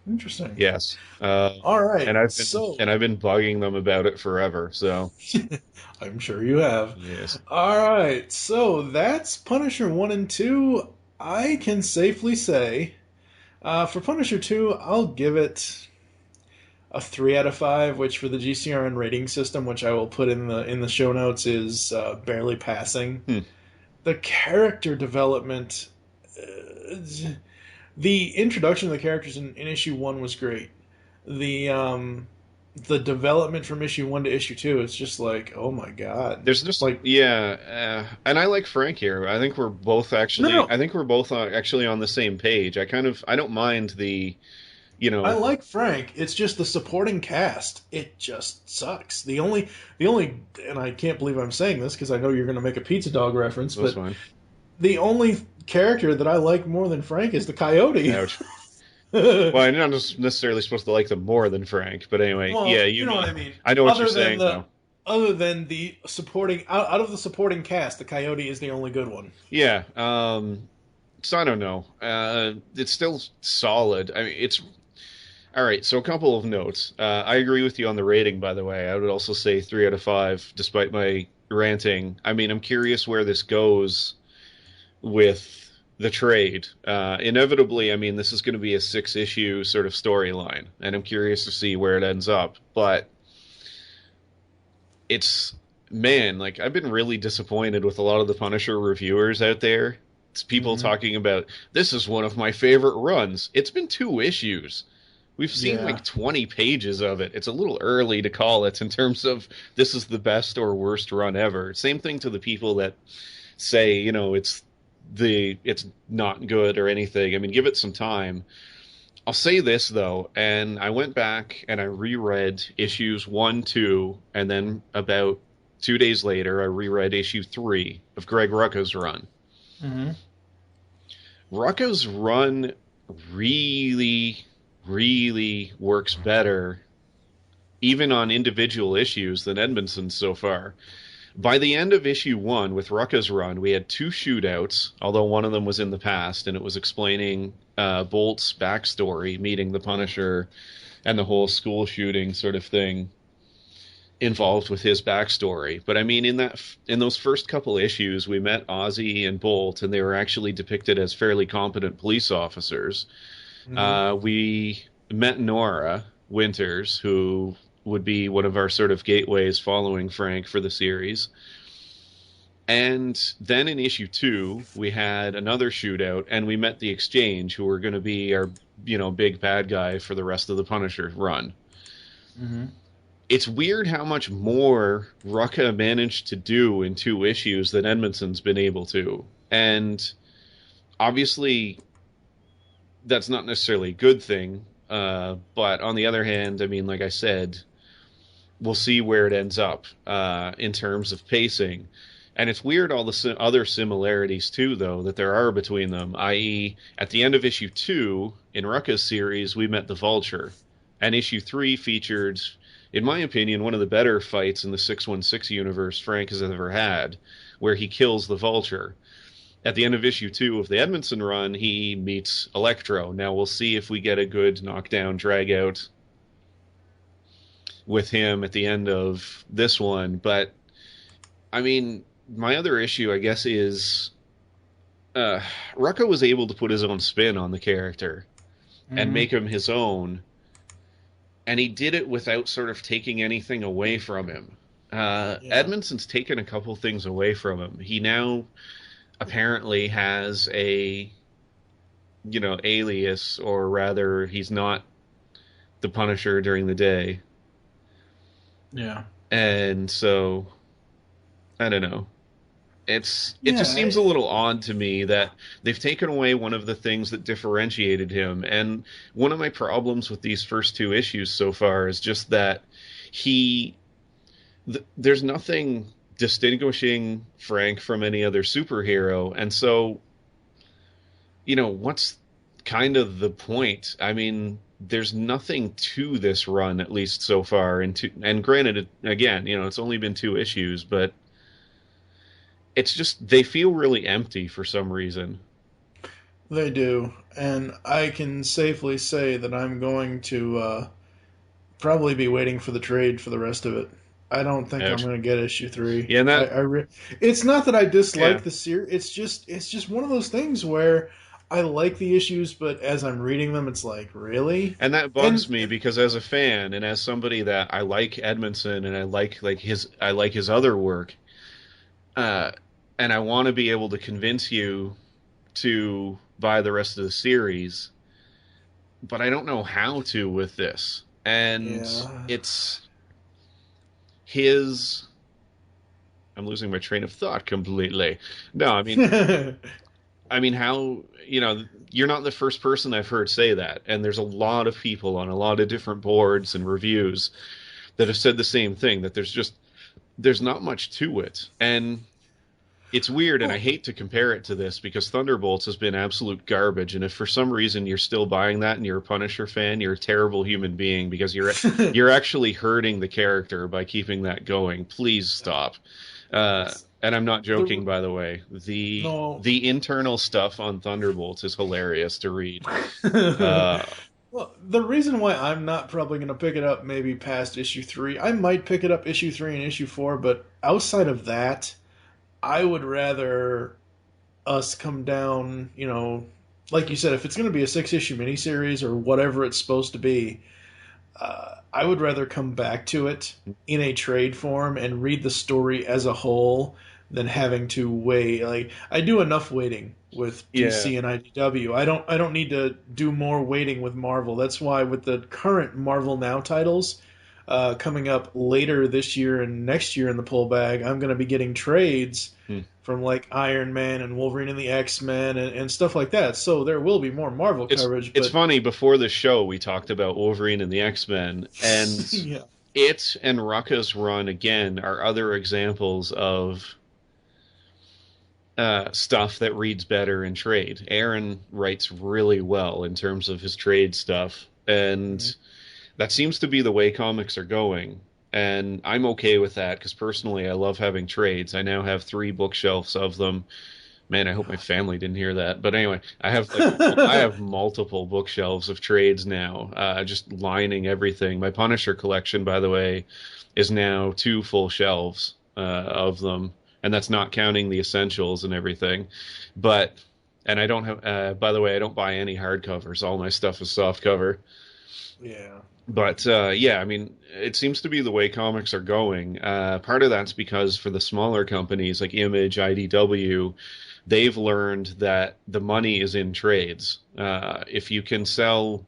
interesting. Yes. All right. And I've been bugging them about it forever. So I'm sure you have. Yes. All right. So that's Punisher 1 and 2. I can safely say, for Punisher 2, I'll give it a 3 out of 5, which for the GCRN rating system, which I will put in the show notes, is barely passing. The character development. The introduction of the characters in issue 1 was great. The development from issue 1 to issue 2, it's just like, oh my god. There's just and I like Frank here. I think we're both actually. I think we're both actually on the same page. I don't mind the, I like Frank. It's just the supporting cast. It just sucks. The only, and I can't believe I'm saying this because I know you're going to make a Pizza Dog reference, That's but fine. The only character that I like more than Frank is the Coyote. Ouch. Well, I'm not necessarily supposed to like them more than Frank, but anyway, you know what I mean. I know what you're saying, though. Other than the supporting, out of the supporting cast, the Coyote is the only good one. Yeah, so I don't know. It's still solid. I mean, it's... All right, so a couple of notes. I agree with you on the rating, by the way. I would also say 3 out of 5, despite my ranting. I mean, I'm curious where this goes with the trade. Inevitably, I mean, this is going to be a 6-issue sort of storyline, and I'm curious to see where it ends up. But it's, man, like, I've been really disappointed with a lot of the Punisher reviewers out there. It's people talking about, this is one of my favorite runs. It's been 2 issues. We've seen like 20 pages of it. It's a little early to call it in terms of this is the best or worst run ever. Same thing to the people that say, it's not good or anything. I mean, give it some time. I'll say this, though, and I went back and I reread issues 1, 2, and then about 2 days later, I reread issue 3 of Greg Rucka's run. Mm-hmm. Rucka's run really works better, even on individual issues, than Edmonson's so far. By the end of issue 1, with Rucka's run, we had 2 shootouts, although one of them was in the past, and it was explaining Bolt's backstory, meeting the Punisher and the whole school shooting sort of thing involved with his backstory. But I mean, in those first couple issues, we met Ozzy and Bolt, and they were actually depicted as fairly competent police officers. We met Nora Winters, who would be one of our sort of gateways following Frank for the series. And then in issue 2, we had another shootout, and we met the Exchange, who were going to be our, big bad guy for the rest of the Punisher run. Mm-hmm. It's weird how much more Rucka managed to do in 2 issues than Edmondson's been able to. And obviously, that's not necessarily a good thing. But on the other hand, I mean, like I said, we'll see where it ends up in terms of pacing. And it's weird all the other similarities, too, though, that there are between them, i.e., at the end of issue 2, in Rucka's series, we met the Vulture. And issue 3 featured, in my opinion, one of the better fights in the 616 universe Frank has ever had, where he kills the Vulture. At the end of issue 2 of the Edmondson run, he meets Electro. Now, we'll see if we get a good knockdown, drag-out with him at the end of this one. But, I mean, my other issue, I guess, is Rucka was able to put his own spin on the character and make him his own. And he did it without sort of taking anything away from him. Edmondson's taken a couple things away from him. He now apparently has a, alias, or rather, he's not the Punisher during the day. Yeah. And so, I don't know. It just seems a little odd to me that they've taken away one of the things that differentiated him. And one of my problems with these first 2 issues so far is just that there's nothing distinguishing Frank from any other superhero. And so, what's kind of the point? I mean, there's nothing to this run, at least so far. And granted, again, it's only been 2 issues, but it's just, they feel really empty for some reason. They do. And I can safely say that I'm going to probably be waiting for the trade for the rest of it. I don't think I'm going to get issue 3. Yeah, and it's not that I dislike the series. It's just one of those things where I like the issues, but as I'm reading them, it's like, really? And that bugs me, because as a fan and as somebody that I like Edmondson and I like his other work, and I want to be able to convince you to buy the rest of the series, but I don't know how to with this. And it's his... I'm losing my train of thought completely. No, I mean, how... you're not the first person I've heard say that, and there's a lot of people on a lot of different boards and reviews that have said the same thing, that there's not much to it. And it's weird, and I hate to compare it to this, because Thunderbolts has been absolute garbage, and if for some reason you're still buying that and you're a Punisher fan, you're a terrible human being, because you're actually hurting the character by keeping that going. Please stop. And I'm not joking, by the way. The internal stuff on Thunderbolts is hilarious to read. Well, the reason why I'm not probably going to pick it up maybe past issue 3, I might pick it up issue 3 and issue 4, but outside of that, I would rather us come down, like you said, if it's going to be a 6-issue miniseries or whatever it's supposed to be, I would rather come back to it in a trade form and read the story as a whole than having to wait. Like, I do enough waiting with DC and IDW. I don't need to do more waiting with Marvel. That's why with the current Marvel Now titles coming up later this year and next year in the pull bag, I'm going to be getting trades from like Iron Man and Wolverine and the X-Men and stuff like that. So there will be more Marvel coverage. It's funny, before the show we talked about Wolverine and the X-Men, and it and Rucka's run again are other examples of stuff that reads better in trade. Aaron writes really well in terms of his trade stuff, and that seems to be the way comics are going. And I'm okay with that, because personally I love having trades. I now have 3 bookshelves of them, Man, I hope my family didn't hear that. But anyway, I have I have multiple bookshelves of trades now, just lining everything. My Punisher collection, by the way, is now 2 full shelves of them, and that's not counting the essentials and everything. And I don't have. By the way, I don't buy any hardcovers. All my stuff is softcover. Yeah. But yeah, I mean, it seems to be the way comics are going. Part of that's because for the smaller companies like Image, IDW, they've learned that the money is in trades. If you can sell,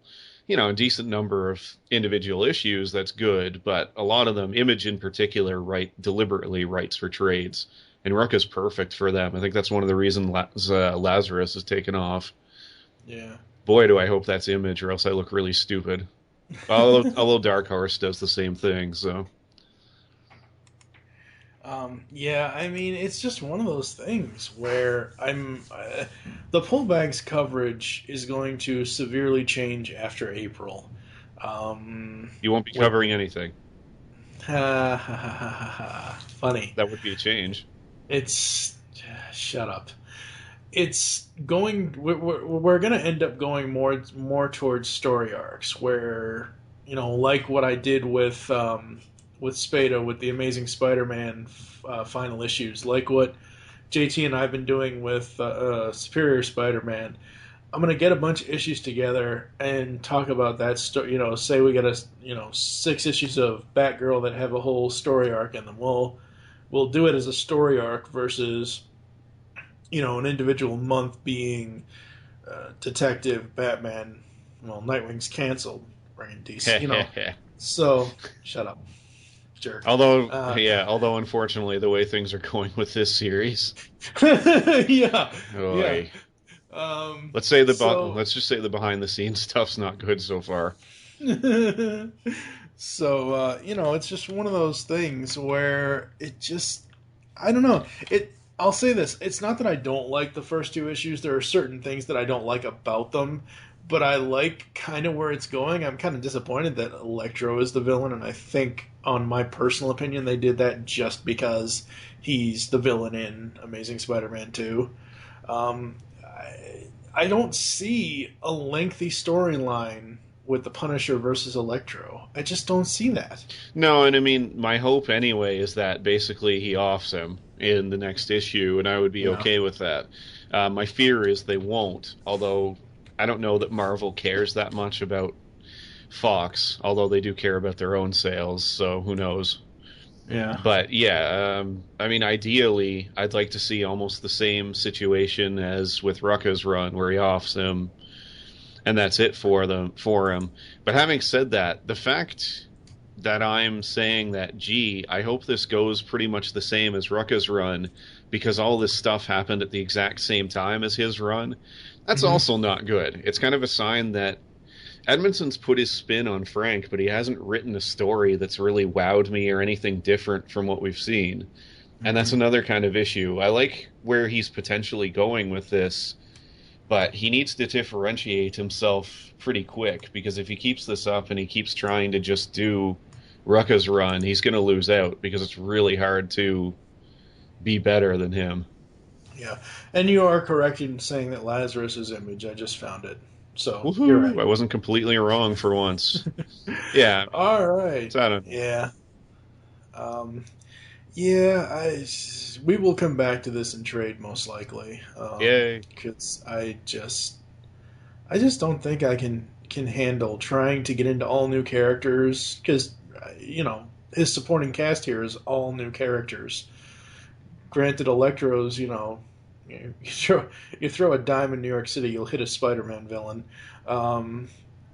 a decent number of individual issues, that's good. But a lot of them, Image in particular, deliberately writes for trades. And Rucka's perfect for them. I think that's one of the reasons Lazarus has taken off. Yeah. Boy, do I hope that's Image, or else I look really stupid. Although Dark Horse does the same thing, so. Yeah, I mean, it's just one of those things where the Pullbag's coverage is going to severely change after April. You won't be covering anything. Ha ha ha ha ha. Funny. That would be a change. Shut up. It's going. We're going to end up going more towards story arcs, where like what I did with Spada with the Amazing Spider-Man final issues, like what JT and I've been doing with Superior Spider-Man. I'm going to get a bunch of issues together and talk about that story. Say we get 6 issues of Batgirl that have a whole story arc in them. We'll do it as a story arc versus, an individual month being Detective, Batman. Well, Nightwing's canceled. Bringing DC, So, shut up, jerk. Although unfortunately, the way things are going with this series. Yeah. Oy. Yeah. Let's just say the behind the scenes stuff's not good so far. So, it's just one of those things where I don't know. I'll say this. It's not that I don't like the first 2 issues. There are certain things that I don't like about them, but I like kind of where it's going. I'm kind of disappointed that Electro is the villain, and I think, on my personal opinion, they did that just because he's the villain in Amazing Spider-Man 2. I don't see a lengthy storyline with the Punisher versus Electro. I just don't see that. No, and I mean, my hope anyway is that basically he offs him in the next issue, and I would be okay with that. My fear is they won't, although I don't know that Marvel cares that much about Fox, although they do care about their own sales, so who knows. Yeah. But yeah, I mean, ideally, I'd like to see almost the same situation as with Rucka's run, where he offs him, and that's it for him. But having said that, the fact that I'm saying that, I hope this goes pretty much the same as Rucka's run, because all this stuff happened at the exact same time as his run, that's also not good. It's kind of a sign that Edmondson's put his spin on Frank, but he hasn't written a story that's really wowed me or anything different from what we've seen. And that's another kind of issue. I like where he's potentially going with this, but he needs to differentiate himself pretty quick, because if he keeps this up and he keeps trying to just do Rucka's run, he's going to lose out, because it's really hard to be better than him. Yeah, and you are correct in saying that Lazarus is Image. I just found it. So, Woohoo! You're right. I wasn't completely wrong for once. Yeah. All right. Yeah. We will come back to this in trade most likely. Yay. Because I just don't think I can handle trying to get into all new characters, because his supporting cast here is all new characters. Granted, Electro's, you throw a dime in New York City, you'll hit a Spider-Man villain. And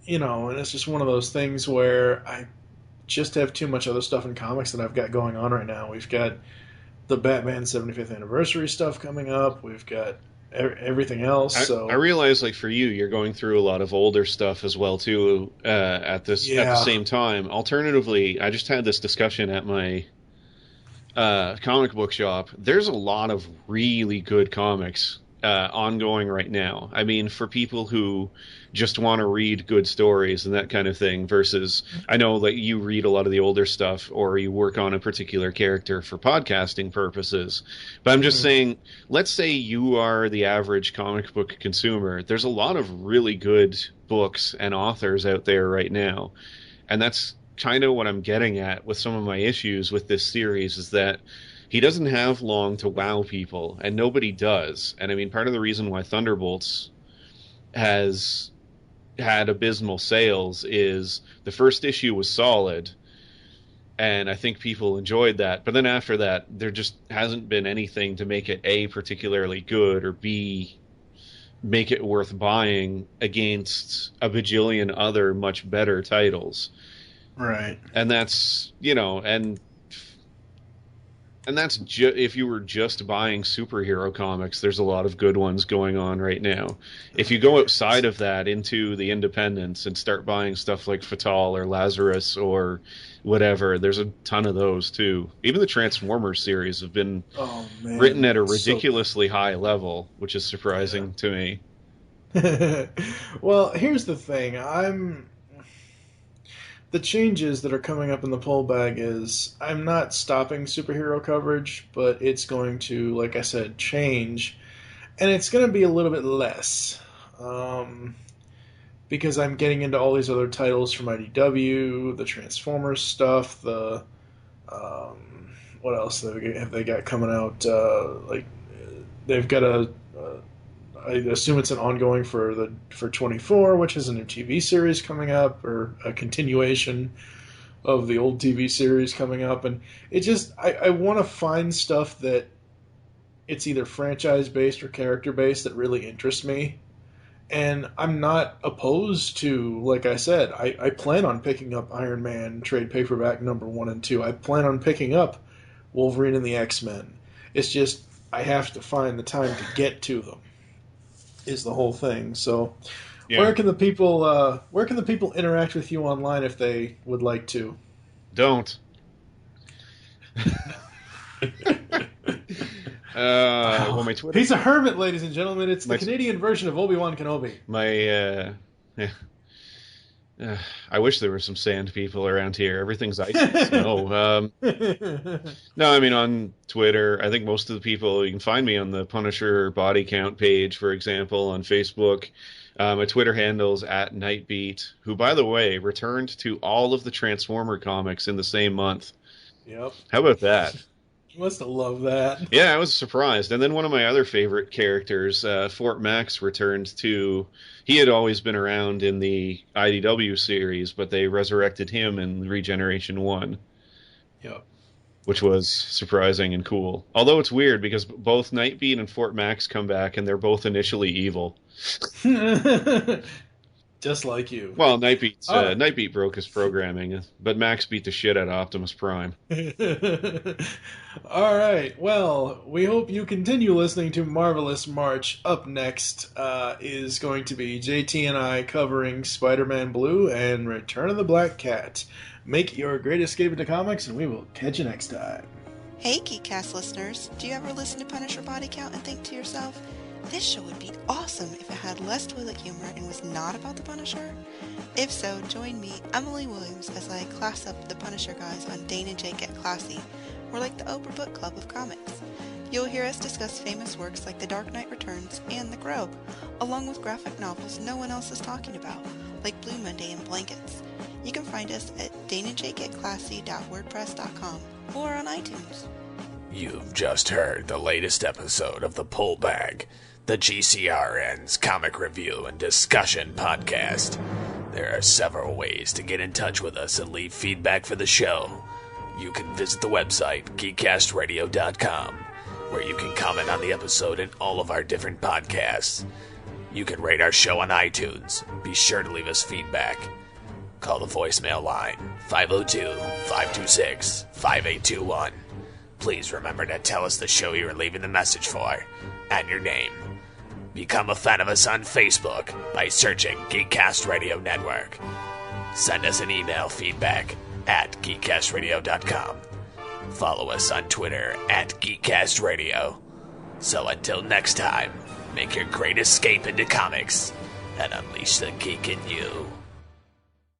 it's just one of those things where I just have too much other stuff in comics that I've got going on right now. We've got the Batman 75th anniversary stuff coming up. We've got everything else. I realize, like, for you, you're going through a lot of older stuff as well too at the same time. Alternatively, I just had this discussion at my comic book shop. There's a lot of really good comics ongoing right now. I mean, for people who just want to read good stories and that kind of thing, versus I know that you read a lot of the older stuff or you work on a particular character for podcasting purposes. But I'm just saying, let's say you are the average comic book consumer. There's a lot of really good books and authors out there right now. And that's kind of what I'm getting at with some of my issues with this series, is that he doesn't have long to wow people, and nobody does. And I mean, part of the reason why Thunderbolts has had abysmal sales is the first issue was solid, and I think people enjoyed that. But then after that, there just hasn't been anything to make it A, particularly good, or B, make it worth buying against a bajillion other much better titles. Right. And that's, you know, and that's if you were just buying superhero comics, there's a lot of good ones going on right now. If you go outside of that into the independents and start buying stuff like Fatal or Lazarus or whatever, there's a ton of those too. Even the Transformers series have been written at a ridiculously high level, which is surprising to me. Well, here's the thing. The changes that are coming up in the poll bag is I'm not stopping superhero coverage, but it's going to, like I said, change. And it's going to be a little bit less. Because I'm getting into all these other titles from IDW, the Transformers stuff, the... what else have they got coming out? They've got I assume it's an ongoing for 24, which is a new TV series coming up, or a continuation of the old TV series coming up. And it just, I want to find stuff that it's either franchise-based or character-based that really interests me. And I'm not opposed to, like I said, I plan on picking up Iron Man trade paperback number 1 and 2. I plan on picking up Wolverine and the X-Men. It's just, I have to find the time to get to them, is the whole thing. So where can the people interact with you online if they would like to? Don't. Well, my Twitter. He's a hermit, ladies and gentlemen. It's the Canadian version of Obi-Wan Kenobi. I wish there were some sand people around here. Everything's ice and snow. No, I mean, on Twitter, I think most of the people, you can find me on the Punisher body count page, for example, on Facebook. My Twitter handle's @Nightbeat, who, by the way, returned to all of the Transformer comics in the same month. Yep. How about that? You must have loved that. Yeah, I was surprised. And then one of my other favorite characters, Fort Max, returned to... He had always been around in the IDW series, but they resurrected him in Regeneration 1. Yep. Which was surprising and cool. Although it's weird, because both Nightbeat and Fort Max come back, and they're both initially evil. Just like you. Well, Nightbeat broke his programming, but Max beat the shit out of Optimus Prime. All right. Well, we hope you continue listening to Marvelous March. Up next is going to be JT and I covering Spider-Man Blue and Return of the Black Cat. Make your great escape into comics, and we will catch you next time. Hey, Geekcast listeners. Do you ever listen to Punisher Body Count and think to yourself, this show would be awesome if it had less toilet humor and was not about the Punisher? If so, join me, Emily Williams, as I class up the Punisher guys on Dane and Jake Get Classy. We're like the Oprah Book Club of comics. You'll hear us discuss famous works like The Dark Knight Returns and The Grove, along with graphic novels no one else is talking about, like Blue Monday and Blankets. You can find us at daneandjakegetclassy.wordpress.com or on iTunes. You've just heard the latest episode of The Pull Bag, the GCRN's comic review and discussion podcast. There are several ways to get in touch with us and leave feedback for the show. You can visit the website, geekcastradio.com, where you can comment on the episode and all of our different podcasts. You can rate our show on iTunes. Be sure to leave us feedback. Call the voicemail line, 502-526-5821. Please remember to tell us the show you're leaving the message for, and your name. Become a fan of us on Facebook by searching Geekcast Radio Network. Send us an email feedback at geekcastradio.com. Follow us on Twitter at Geekcast Radio. So until next time, Make your great escape into comics and unleash the geek in you.